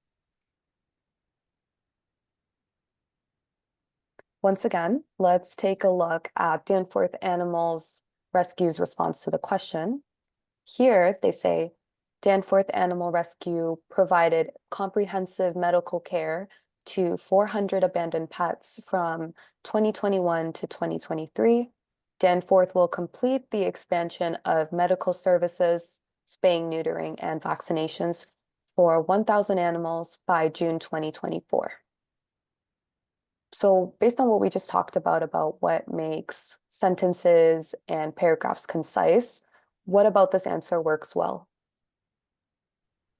Once again, let's take a look at Danforth Animals Rescue's response to the question. Here they say, Danforth Animal Rescue provided comprehensive medical care to 400 abandoned pets from 2021 to 2023. Danforth will complete the expansion of medical services, spaying, neutering, and vaccinations for 1,000 animals by June 2024. So based on what we just talked about what makes sentences and paragraphs concise, what about this answer works well?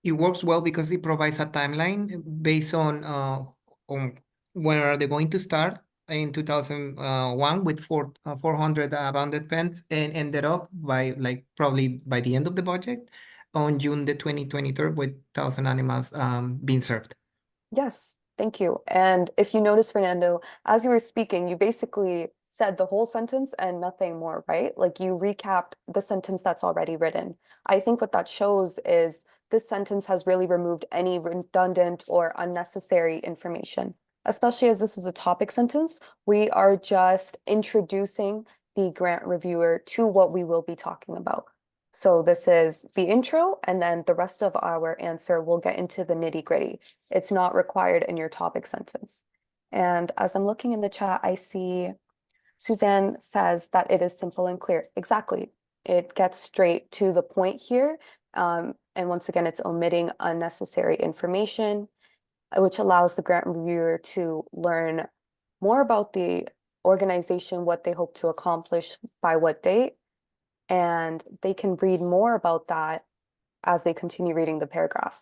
It works well because it provides a timeline based on when are they going to start in 2001 with 400 abandoned pets and ended up by like probably by the end of the budget on June the 2023 with 1,000 animals being served. Yes, thank you. And if you notice, Fernando, as you were speaking, you basically said the whole sentence and nothing more, right? Like you recapped the sentence that's already written. I think what that shows is this sentence has really removed any redundant or unnecessary information, especially as this is a topic sentence. We are just introducing the grant reviewer to what we will be talking about. So this is the intro, and then the rest of our answer will get into the nitty-gritty. It's not required in your topic sentence. And as I'm looking in the chat, I see Suzanne says that it is simple and clear. Exactly. It gets straight to the point here. And once again, it's omitting unnecessary information. which allows the grant reviewer to learn more about the organization, what they hope to accomplish by what date, and they can read more about that as they continue reading the paragraph.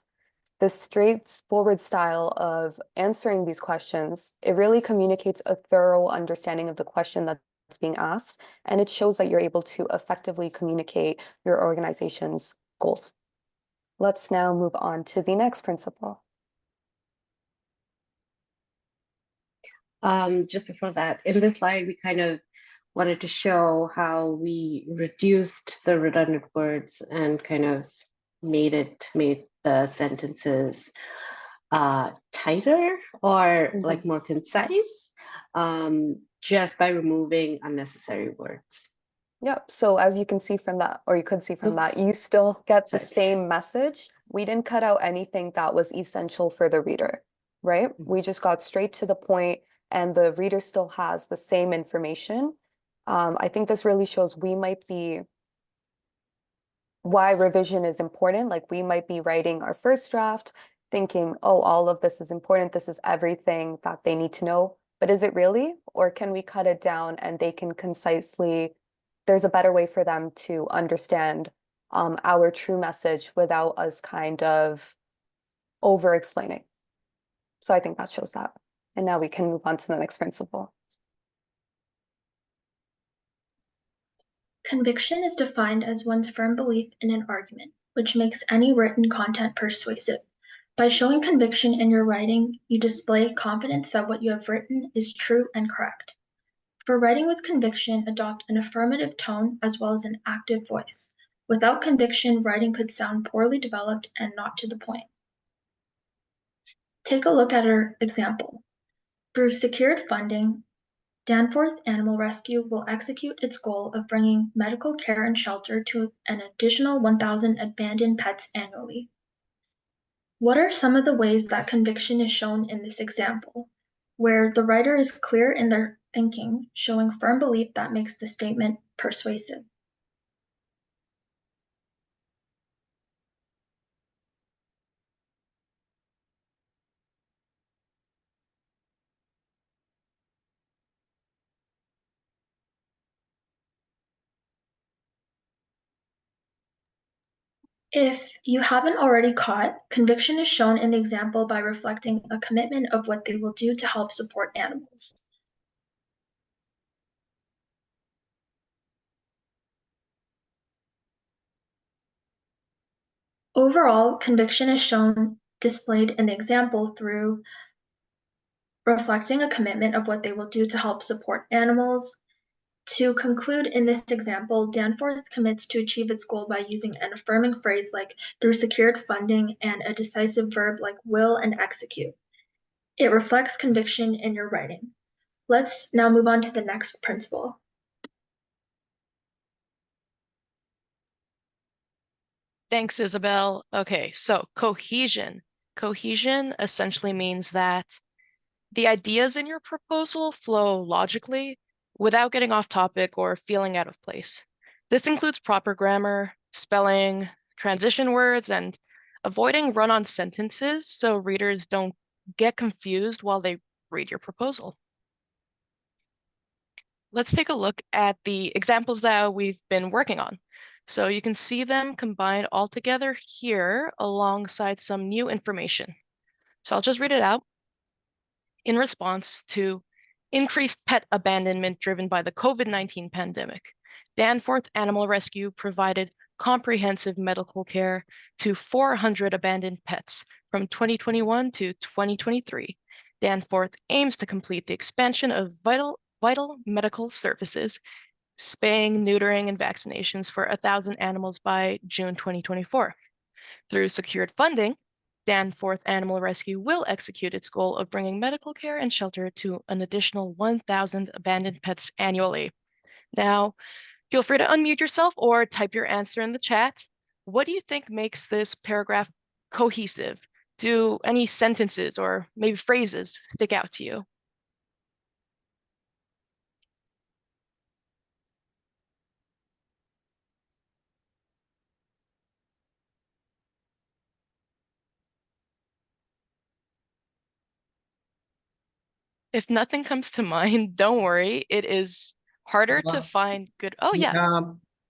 This straightforward style of answering these questions, it really communicates a thorough understanding of the question that's being asked, and it shows that you're able to effectively communicate your organization's goals. Let's now move on to the next principle. Just before that, in this slide, we kind of wanted to show how we reduced the redundant words and kind of made the sentences tighter or like more concise, just by removing unnecessary words. Yep. So as you can see from that, or you could see from that, you still get the Sorry. same message. We didn't cut out anything that was essential for the reader, right? We just got straight to the point, and the reader still has the same information. I think this really shows why revision is important. Like, we might be writing our first draft thinking, oh, all of this is important. This is everything that they need to know. But is it really? Or can we cut it down and they can concisely, there's a better way for them to understand our true message without us kind of over explaining. So I think that shows that. And now we can move on to the next principle. Conviction is defined as one's firm belief in an argument, which makes any written content persuasive. By showing conviction in your writing, you display confidence that what you have written is true and correct. For writing with conviction, adopt an affirmative tone as well as an active voice. Without conviction, writing could sound poorly developed and not to the point. Take a look at our example. Through secured funding, Danforth Animal Rescue will execute its goal of bringing medical care and shelter to an additional 1,000 abandoned pets annually. What are some of the ways that conviction is shown in this example, where the writer is clear in their thinking, showing firm belief that makes the statement persuasive? If you haven't already caught, conviction is shown in the example by reflecting a commitment of what they will do to help support animals. Overall, conviction is shown displayed in the example through reflecting a commitment of what they will do to help support animals. To conclude, in this example, Danforth commits to achieve its goal by using an affirming phrase like through secured funding and a decisive verb like will and execute. It reflects conviction in your writing. Let's now move on to the next principle. Thanks, Isabel. Okay, so cohesion. Cohesion essentially means that the ideas in your proposal flow logically without getting off topic or feeling out of place. This includes proper grammar, spelling, transition words, and avoiding run-on sentences so readers don't get confused while they read your proposal. Let's take a look at the examples that we've been working on. So you can see them combined all together here alongside some new information. So I'll just read it out. In response to increased pet abandonment driven by the COVID-19 pandemic, Danforth Animal Rescue provided comprehensive medical care to 400 abandoned pets from 2021 to 2023. Danforth aims to complete the expansion of vital medical services, spaying, neutering, and vaccinations for 1,000 animals by June 2024. Through secured funding, Danforth Animal Rescue will execute its goal of bringing medical care and shelter to an additional 1,000 abandoned pets annually. Now, feel free to unmute yourself or type your answer in the chat. What do you think makes this paragraph cohesive? Do any sentences or maybe phrases stick out to you? If nothing comes to mind, don't worry. It is harder to find good. Oh, yeah.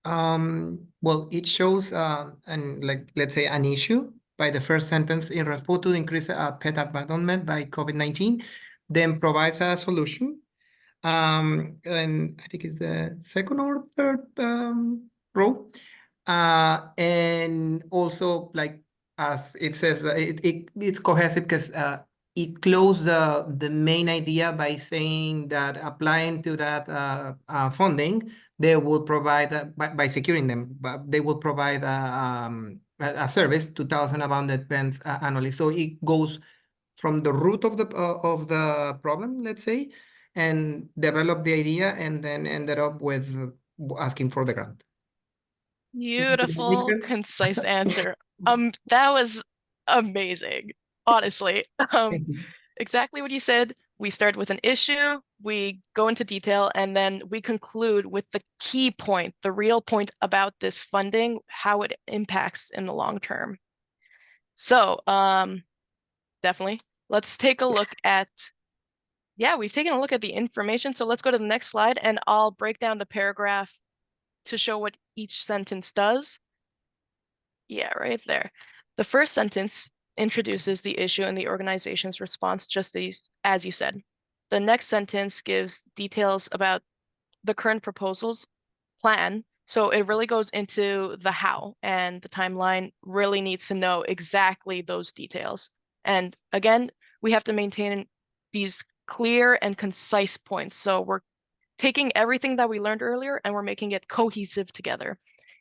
Well, it shows let's say an issue by the first sentence in response to increase pet abandonment by COVID-19, then provides a solution. And I think it's the second or third row. And also, like, as it says, it's cohesive because it closed the main idea by saying that applying to that funding, they will provide by securing them, but they will provide a service to 1,000 abandoned pens annually. So it goes from the root of the problem, let's say, and develop the idea, and then ended up with asking for the grant. Beautiful, sense? concise answer. That was amazing, honestly. Thank you. Exactly what you said. We start with an issue, we go into detail, and then we conclude with the key point, the real point about this funding, how it impacts in the long term. So, definitely, let's take a look at, yeah, we've taken a look at the information. So let's go to the next slide, and I'll break down the paragraph to show what each sentence does. Yeah, right there. The first sentence introduces the issue and the organization's response, just as you said. The next sentence gives details about the current proposal's plan. So it really goes into the how, and the timeline really needs to know exactly those details. And again, we have to maintain these clear and concise points. So we're taking everything that we learned earlier and we're making it cohesive together.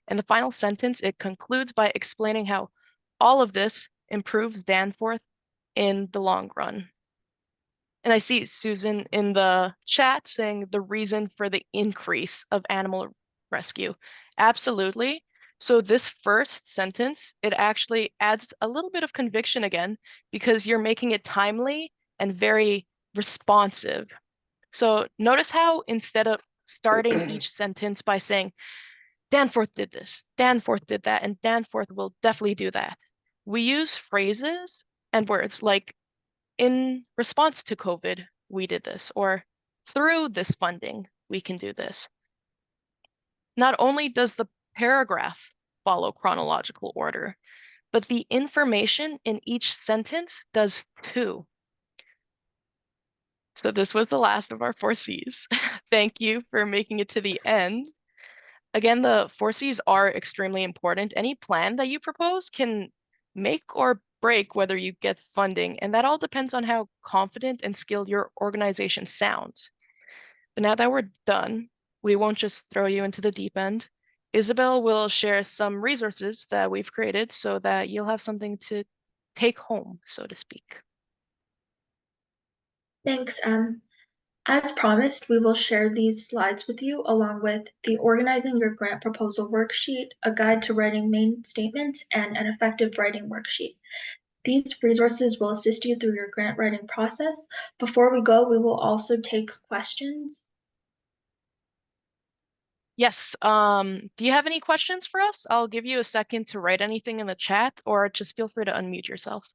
In the final sentence, it concludes by explaining how all of this improves Danforth in the long run. And I see Susan in the chat saying the reason for the increase of animal rescue. Absolutely. So this first sentence, it actually adds a little bit of conviction again, because you're making it timely and very responsive. So notice how instead of starting each sentence by saying, Danforth did this, Danforth did that, and Danforth will definitely do that, we use phrases and words like, in response to COVID, we did this, or through this funding, we can do this. Not only does the paragraph follow chronological order, but the information in each sentence does too. So this was the last of our 4Cs. Thank you for making it to the end. Again, the 4Cs are extremely important. Any plan that you propose can make or break whether you get funding, and that all depends on how confident and skilled your organization sounds. But now that we're done, we won't just throw you into the deep end. Isabel will share some resources that we've created so that you'll have something to take home, so to speak. Thanks, Em. As promised, we will share these slides with you along with the Organizing Your Grant Proposal worksheet, a guide to writing main statements, and an effective writing worksheet. These resources will assist you through your grant writing process. Before we go, we will also take questions. Yes, do you have any questions for us? I'll give you a second to write anything in the chat, or just feel free to unmute yourself.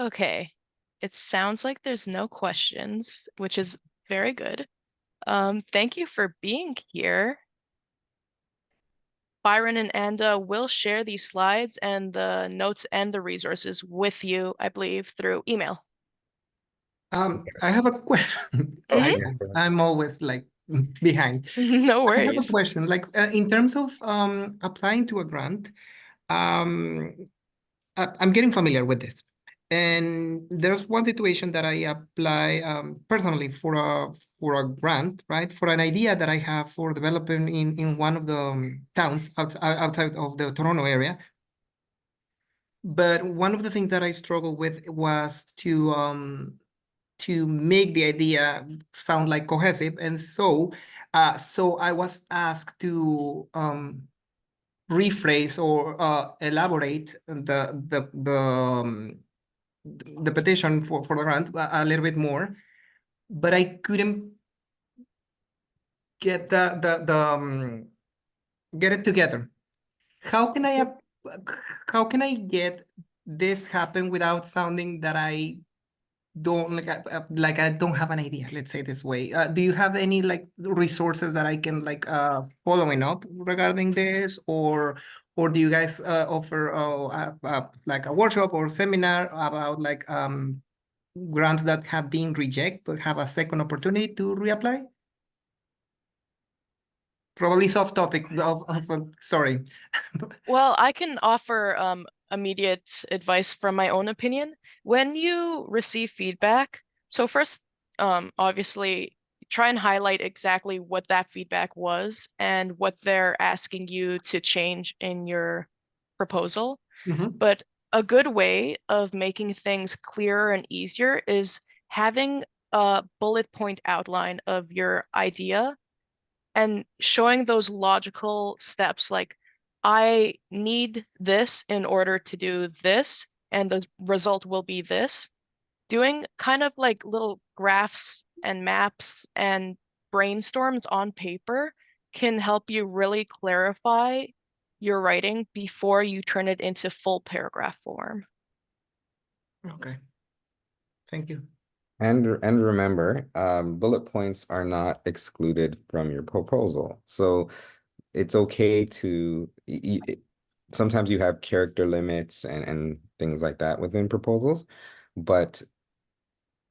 Okay, it sounds like there's no questions, which is very good. Thank you for being here. Byron and Anda will share these slides and the notes and the resources with you, I believe, through email. I have a question. I'm always like behind. No I have a worries. question. Like in terms of applying to a grant, I'm getting familiar with this. And there's one situation that I apply personally for a grant, right? For an idea that I have for developing in one of the towns outside of the Toronto area. But one of the things that I struggled with was to make the idea sound like cohesive, and so I was asked to rephrase or elaborate the petition for the grant a little bit more. but I couldn't get get it together. How can how can I get this happen without sounding that I don't like I don't have an idea, let's say this way. Do you have any like resources that I can like following up regarding this, or do you guys offer like a workshop or seminar about like grants that have been rejected but have a second opportunity to reapply? Probably soft topic sorry. Well, I can offer immediate advice from my own opinion. When you receive feedback, so first, obviously, try and highlight exactly what that feedback was and what they're asking you to change in your proposal. But a good way of making things clearer and easier is having a bullet point outline of your idea and showing those logical steps like I need this in order to do this, and the result will be this. Doing kind of like little graphs and maps and brainstorms on paper can help you really clarify your writing before you turn it into full paragraph form. Okay. Thank you. And remember, bullet points are not excluded from your proposal. So it's okay to, sometimes you have character limits and things like that within proposals. But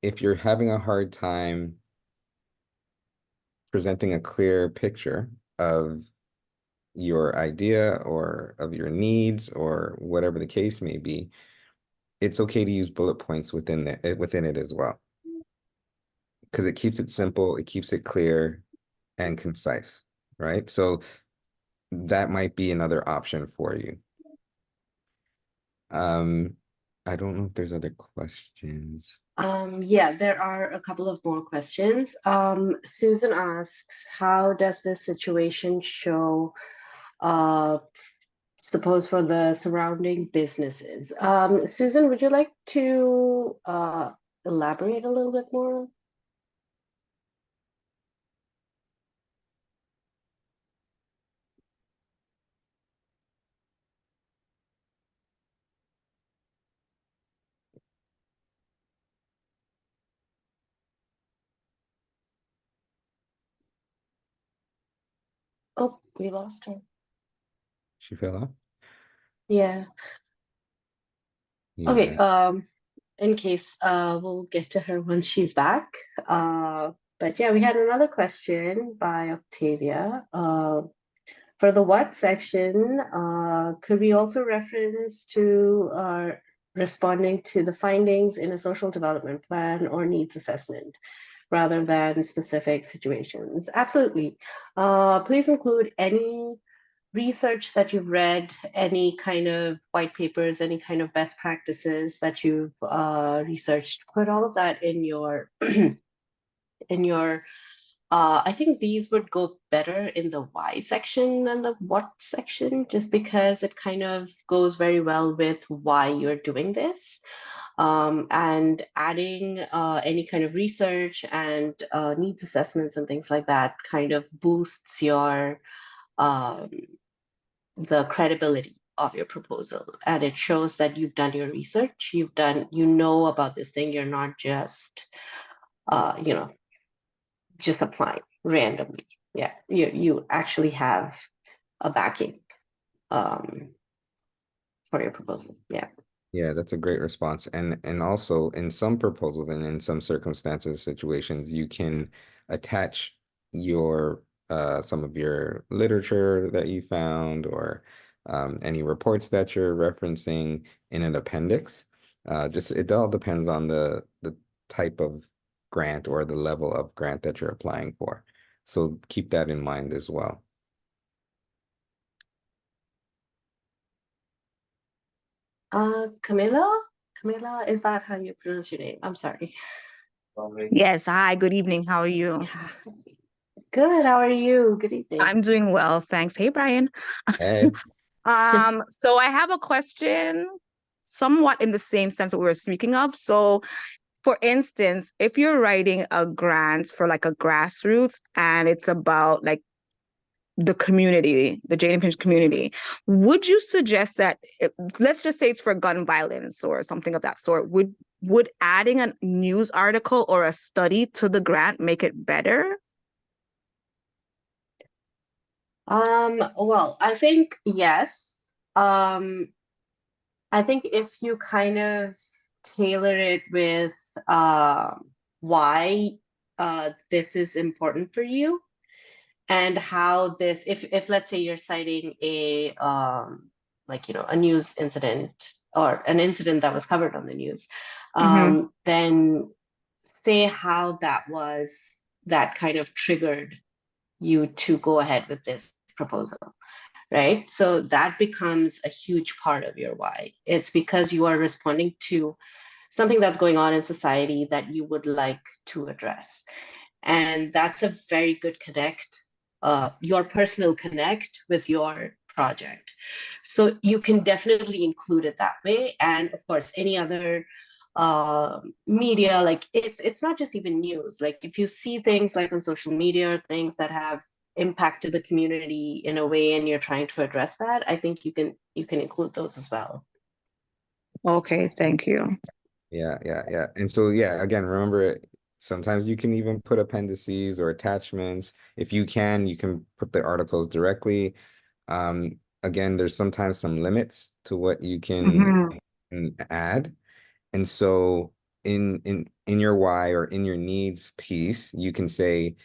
if you're having a hard time presenting a clear picture of your idea or of your needs or whatever the case may be, it's okay to use bullet points within it as well. Because it keeps it simple, it keeps it clear and concise, right? So that might be another option for you. I don't know if there's other questions. Yeah, there are a couple of more questions. Susan asks, how does this situation show, suppose for the surrounding businesses? Susan, would you like to elaborate a little bit more? Oh, we lost her. She fell off? Yeah. Yeah. Okay, in case we'll get to her once she's back. But yeah, we had another question by Octavia. For the what section, could we also reference to responding to the findings in a social development plan or needs assessment rather than specific situations? Absolutely. Please include any research that you've read, any kind of white papers, any kind of best practices that you've researched. Put all of that in your in your I think these would go better in the why section than the what section, just because it kind of goes very well with why you're doing this. And adding any kind of research and needs assessments and things like that kind of boosts your the credibility of your proposal, and it shows that you've done your research, you know about this thing, you're not just just applying randomly. Yeah, you actually have a backing for your proposal. Yeah. Yeah, that's a great response. And also in some proposals and in some circumstances, situations, you can attach your some of your literature that you found or any reports that you're referencing in an appendix. Just it all depends on the type of grant or the level of grant that you're applying for. So keep that in mind as well. Camilla, is that how you pronounce your name? I'm sorry. Yes, hi, good evening. How are you? Yeah. Good, how are you? Good evening. I'm doing well, thanks. Hey, Brian. Hey. So I have a question somewhat in the same sense that we were speaking of. So for instance, if you're writing a grant for like a grassroots and it's about like the community, the Jane Finch community, would you suggest that, let's just say it's for gun violence or something of that sort, would adding a news article or a study to the grant make it better? Well, I think yes. I think if you kind of tailor it with why this is important for you and how this, if let's say you're citing a like a news incident or an incident that was covered on the news, then say how that kind of triggered you to go ahead with this proposal, right? So that becomes a huge part of your why. It's because you are responding to something that's going on in society that you would like to address. And that's a very good connect, your personal connect with your project. So you can definitely include it that way. And of course, any other media, like it's not just even news. Like if you see things like on social media, things that have impacted the community in a way and you're trying to address that, I think you can include those as well. Okay, thank you. Yeah. And so, yeah, again, remember, sometimes you can even put appendices or attachments. If you can put the articles directly. Again, there's sometimes some limits to what you can add. And so in your why or in your needs piece, you can say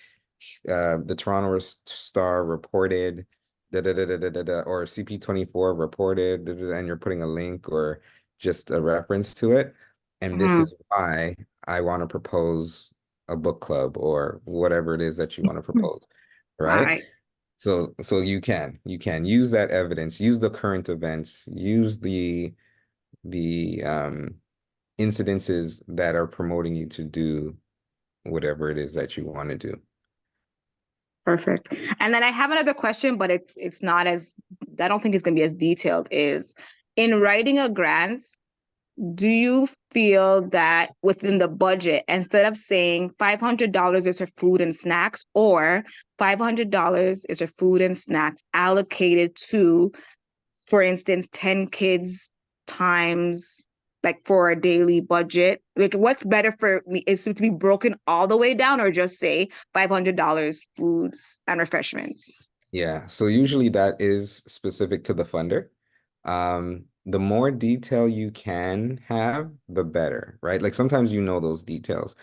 the Toronto Star reported or CP24 reported, and you're putting a link or just a reference to it. And this is why I want to propose a book club or whatever it is that you want to propose, right? Right. So you can use that evidence, use the current events, use the incidences that are promoting you to do whatever it is that you want to do. Perfect. And then I have another question, but it's not as, I don't think it's going to be as detailed, is in writing a grant, do you feel that within the budget, instead of saying $500 is for food and snacks or $500 is for food and snacks allocated to, for instance, 10 kids times like for a daily budget, like what's better for me is to be broken all the way down or just say $500 foods and refreshments? Yeah, so usually that is specific to the funder. The more detail you can have, the better, right? Like sometimes those details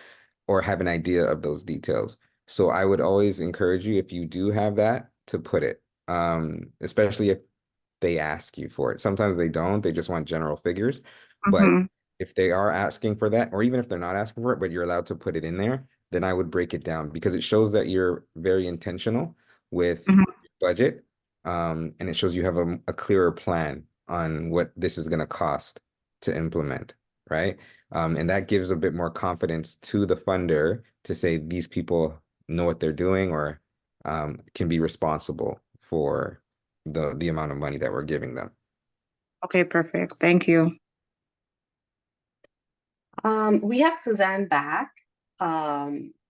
or have an idea of those details. So I would always encourage you, if you do have that, to put it, especially if they ask you for it. Sometimes they don't, they just want general figures. But if they are asking for that, or even if they're not asking for it, but you're allowed to put it in there, then I would break it down because it shows that you're very intentional with budget. And it shows you have a clearer plan on what this is going to cost to implement, right? And that gives a bit more confidence to the funder to say these people know what they're doing or can be responsible for the amount of money that we're giving them. Okay, perfect. Thank you. We have Suzanne back.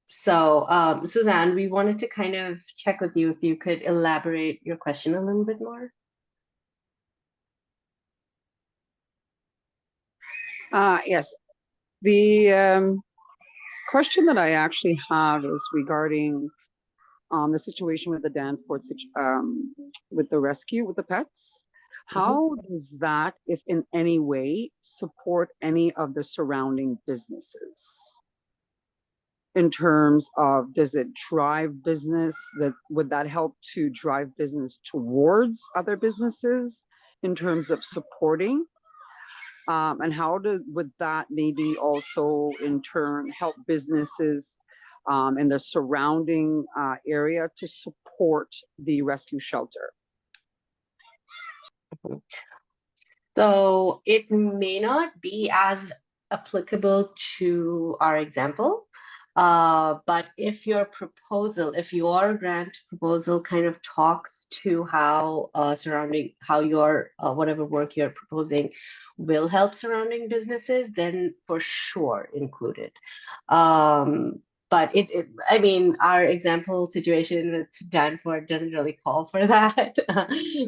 Suzanne, we wanted to kind of check with you if you could elaborate your question a little bit more. Yes. The question that I actually have is regarding the situation with the Danforth with the rescue with the pets. How does that, if in any way, support any of the surrounding businesses? In terms of, does it drive business? Would that help to drive business towards other businesses in terms of supporting? And how would that maybe also in turn help businesses in the surrounding area to support the rescue shelter? So it may not be as applicable to our example, But if your grant proposal kind of talks to how how your whatever work you're proposing will help surrounding businesses, then for sure include it. But I mean, our example situation with Danforth doesn't really call for that.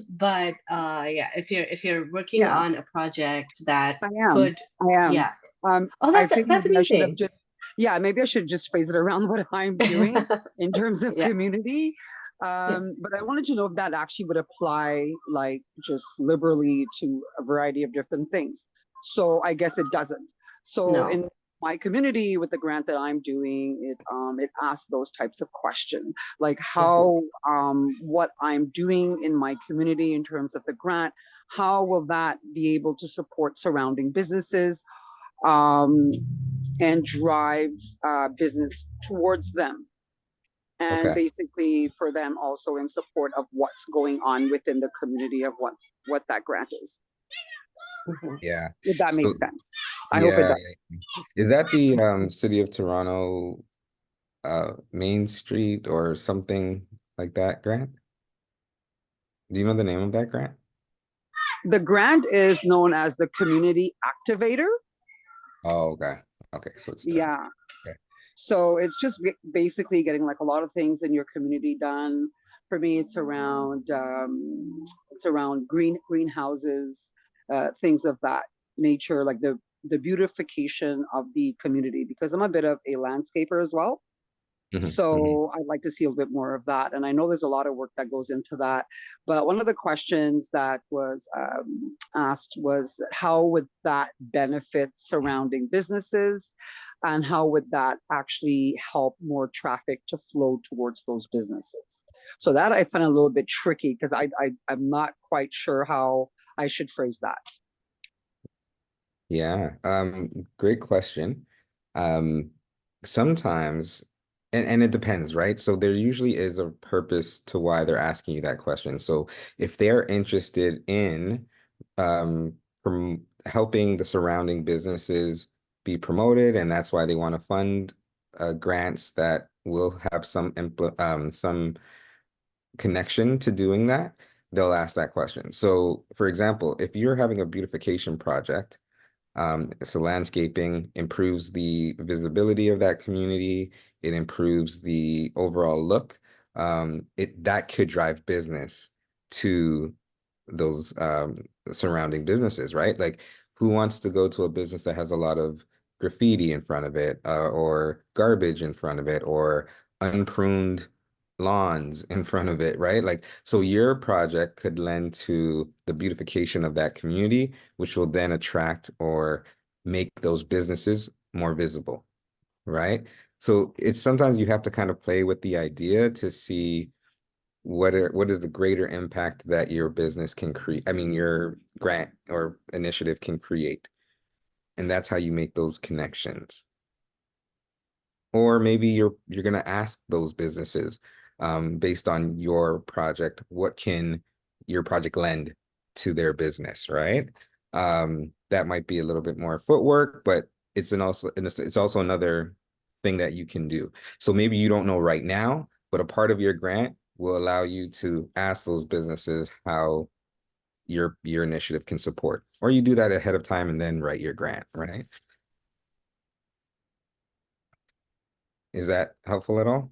But yeah, if you're working Yeah. on a project that I am. could, I am. yeah. I That's think that's maybe I should have amazing. maybe I should just phrase it around what I'm doing in terms of Yeah. community. But I wanted to know if that actually would apply like just liberally to a variety of different things. So I guess it doesn't. So No. in my community with the grant that I'm doing, it asks those types of questions, like how what I'm doing in my community in terms of the grant, how will that be able to support surrounding businesses and drive business towards them, and Okay. basically for them also in support of what's going on within the community of what that grant is. Yeah. If that So makes sense. I hope it yeah, does. yeah. Is that the City of Toronto Main Street or something like that grant? Do you know the name of that grant? The grant is known as the Community Activator. Oh, okay. Okay, so it's the Yeah. okay. So it's just basically getting like a lot of things in your community done. For me, it's around greenhouses, things of that nature, like the beautification of the community. Because I'm a bit of a landscaper as well, Mhm, mhm. so I'd like to see a bit more of that. And I know there's a lot of work that goes into that. But one of the questions that was asked was how would that benefit surrounding businesses? And how would that actually help more traffic to flow towards those businesses? So that I find a little bit tricky because I'm not quite sure how I should phrase that. Yeah, great question. Um, Sometimes, and it depends, right? So there usually is a purpose to why they're asking you that question. So if they're interested in from helping the surrounding businesses be promoted, and that's why they want to fund grants that will have some connection to doing that, they'll ask that question. So, for example, if you're having a beautification project, so landscaping improves the visibility of that community. It improves the overall look. That could drive business to those surrounding businesses, right? Like, who wants to go to a business that has a lot of graffiti in front of it, or garbage in front of it, or unpruned lawns in front of it, right? Like, so your project could lend to the beautification of that community, which will then attract or make those businesses more visible, right? So it's sometimes you have to kind of play with the idea to see what is the greater impact that your business can create, I mean, your grant or initiative can create. And that's how you make those connections. Or maybe you're going to ask those businesses, based on your project, what can your project lend to their business, right? That might be a little bit more footwork, but it's also another thing that you can do. So maybe you don't know right now, but a part of your grant will allow you to ask those businesses how your initiative can support, or you do that ahead of time and then write your grant, right? Is that helpful at all?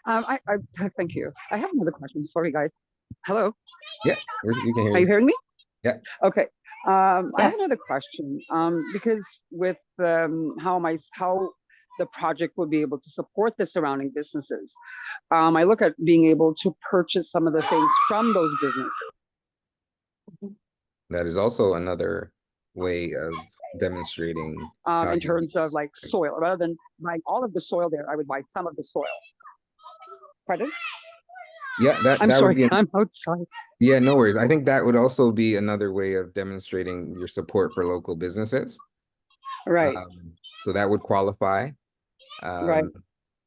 I thank you. I have another question. Sorry, guys. Hello, Yeah, we can hear are you you. hearing me? Yeah. Okay. I have Yes. another question. Because with how the project will be able to support the surrounding businesses, I look at being able to purchase some of the things from those businesses. That is also another way of demonstrating how In you make terms of like soil, rather than buying all of the soil there, I would buy some of the soil. Pardon? Yeah, I'm that would sorry, be I'm outside. yeah, no worries. I think that would also be another way of demonstrating your support for local businesses. Right, So that would qualify. right. Um,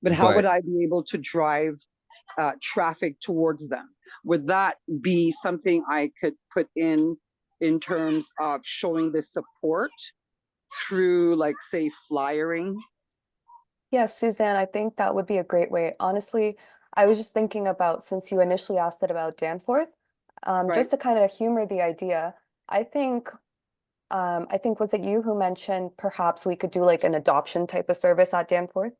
But how would but I be able to drive traffic towards them? Would that be something I could put in terms of showing the support through, like, say, flyering? Yes, Suzanne, I think that would be a great way. Honestly, I was just thinking about, since you initially asked it about Danforth, Right. just to kind of humor the idea, I think was it you who mentioned perhaps we could do like an adoption type of service at Danforth?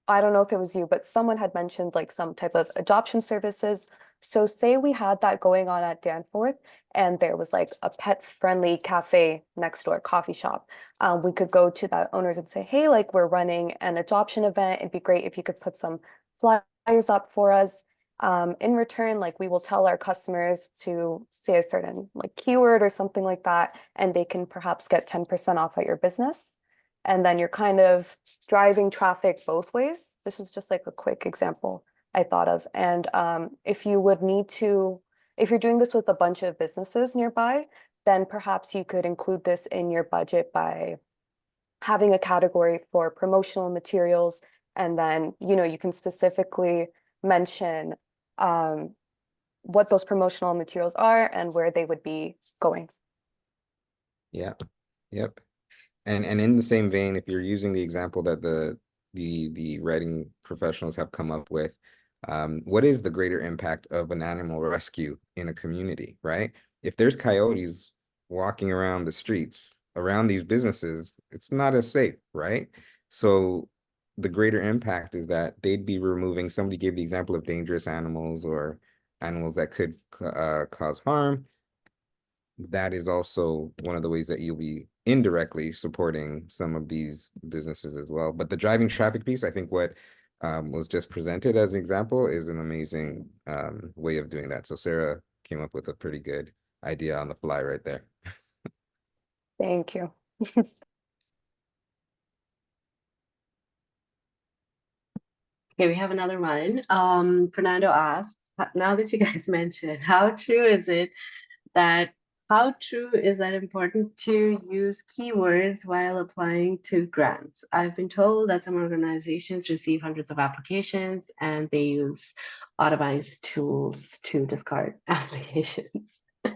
I don't know if it was you, but someone had mentioned like some type of adoption services. So say we had that going on at Danforth and there was like a pet-friendly cafe next door, coffee shop. We could go to that owners and say, hey, like we're running an adoption event. It'd be great if you could put some flyers up for us. In return, like we will tell our customers to say a certain like keyword or something like that, and they can perhaps get 10% off at your business. And then you're kind of driving traffic both ways. This is just like a quick example I thought of. And if you would need to, if you're doing this with a bunch of businesses nearby, then perhaps you could include this in your budget by having a category for promotional materials. And then, you know, you can specifically mention what those promotional materials are and where they would be going. Yeah. Yep. And in the same vein, if you're using the example that the writing professionals have come up with, what is the greater impact of an animal rescue in a community, right? If there's coyotes walking around the streets around these businesses, it's not as safe, right? So the greater impact is that they'd be removing, somebody gave the example of dangerous animals or animals that could cause harm. That is also one of the ways that you'll be indirectly supporting some of these businesses as well. But the driving traffic piece, I think what was just presented as an example is an amazing way of doing that. So Sarah came up with a pretty good idea on the fly right there. Thank you. Okay, we have another one. Fernando asks, now that you guys mentioned, how true is that important to use keywords while applying to grants? I've been told that some organizations receive hundreds of applications and they use automized tools to discard applications.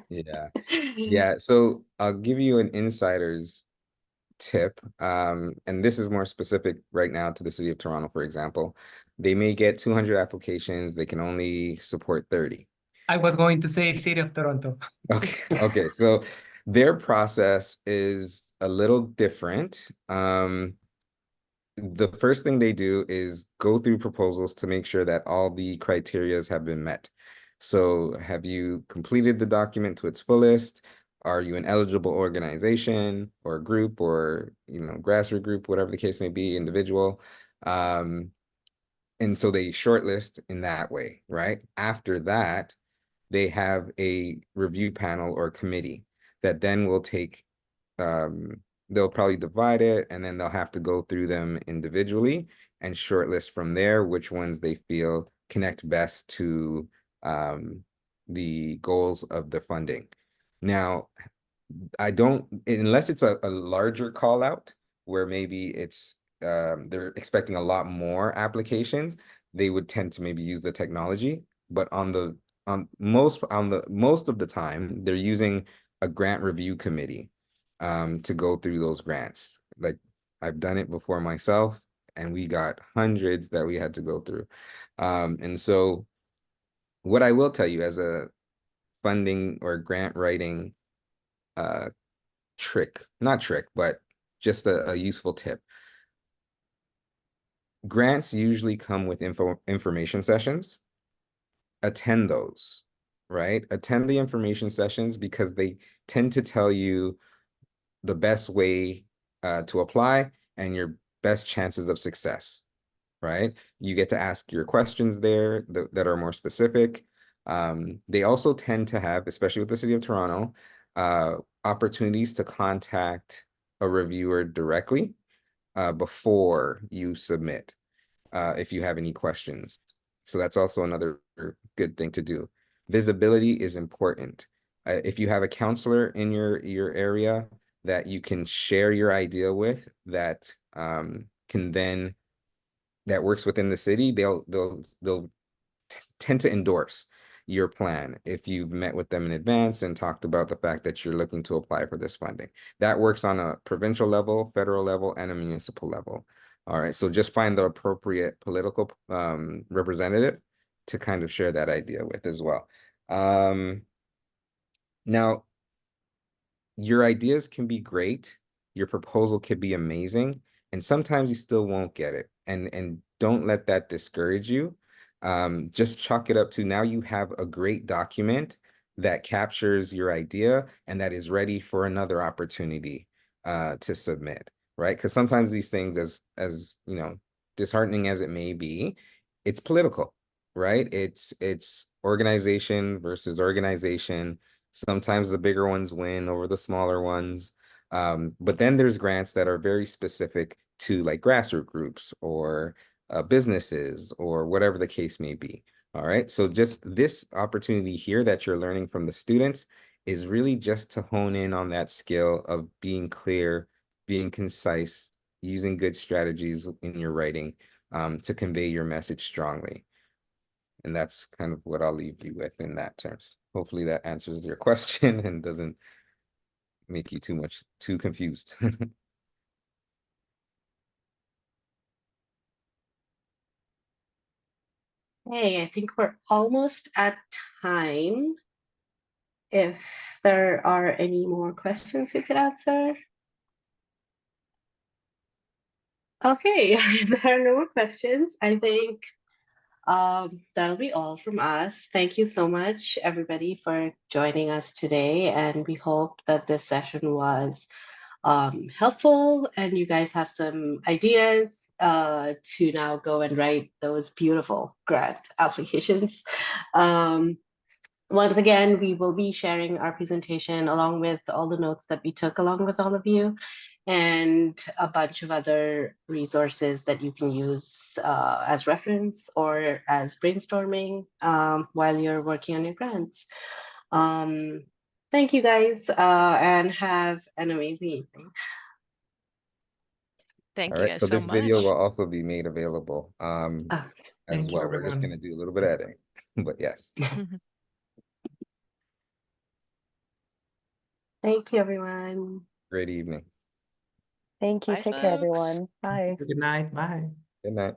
Yeah. Yeah. So I'll give you an insider's tip. And this is more specific right now to the city of Toronto, for example. They may get 200 applications, they can only support 30. I was going to say City of Toronto. Okay. So their process is a little different. The first thing they do is go through proposals to make sure that all the criterias have been met. So have you completed the document to its fullest? Are you an eligible organization or group or, you know, grassroots group, whatever the case may be, individual? And so they shortlist in that way, right? After that, they have a review panel or committee that then will take, they'll probably divide it and then they'll have to go through them individually and shortlist from there which ones they feel connect best to the goals of the funding. Now, I don't, unless it's a larger call out where maybe it's they're expecting a lot more applications, they would tend to maybe use the technology. But most of the time, they're using a grant review committee to go through those grants. Like I've done it before myself, and we got hundreds that we had to go through. And so what I will tell you as a funding or grant writing not trick, but just a useful tip. Grants usually come with information sessions. Attend those, right? Attend the information sessions because they tend to tell you the best way to apply and your best chances of success, right? You get to ask your questions there that are more specific. They also tend to have, especially with the City of Toronto, opportunities to contact a reviewer directly before you submit if you have any questions. So that's also another good thing to do. Visibility is important. If you have a counselor in your area that you can share your idea with that that works within the city, they'll tend to endorse. your plan if you've met with them in advance and talked about the fact that you're looking to apply for this funding. That works on a provincial level, federal level, and a municipal level. All right, so just find the appropriate political representative to kind of share that idea with as well. Now, your ideas can be great, your proposal could be amazing, and sometimes you still won't get it. And don't let that discourage you. Just chalk it up to now you have a great document that captures your idea and that is ready for another opportunity to submit, right? Because sometimes these things, as you know, disheartening as it may be, it's political, right? It's organization versus organization. Sometimes the bigger ones win over the smaller ones. But then there's grants that are very specific to like grassroots groups or businesses or whatever the case may be. All right. So just this opportunity here that you're learning from the students is really just to hone in on that skill of being clear, being concise, using good strategies in your writing to convey your message strongly. And that's kind of what I'll leave you with in that terms. Hopefully that answers your question and doesn't make you too confused. Hey, I think we're almost at time. If there are any more questions we could answer. Okay, if there are no more questions, I think that'll be all from us. Thank you so much, everybody, for joining us today. And we hope that this session was helpful and you guys have some ideas to now go and write those beautiful grant applications. Once again, we will be sharing our presentation along with all the notes that we took along with all of you and a bunch of other resources that you can use as reference or as brainstorming while you're working on your grants. Thank you guys and have an amazing evening. Thank All you right, guys so so this video much. will also be made available as Thank you, well. We're just everyone. gonna do a little bit of editing, but yes. Thank you, everyone. Great evening. Thank you. Bye, Take care, folks. everyone. Bye. Good night. Bye. Good night.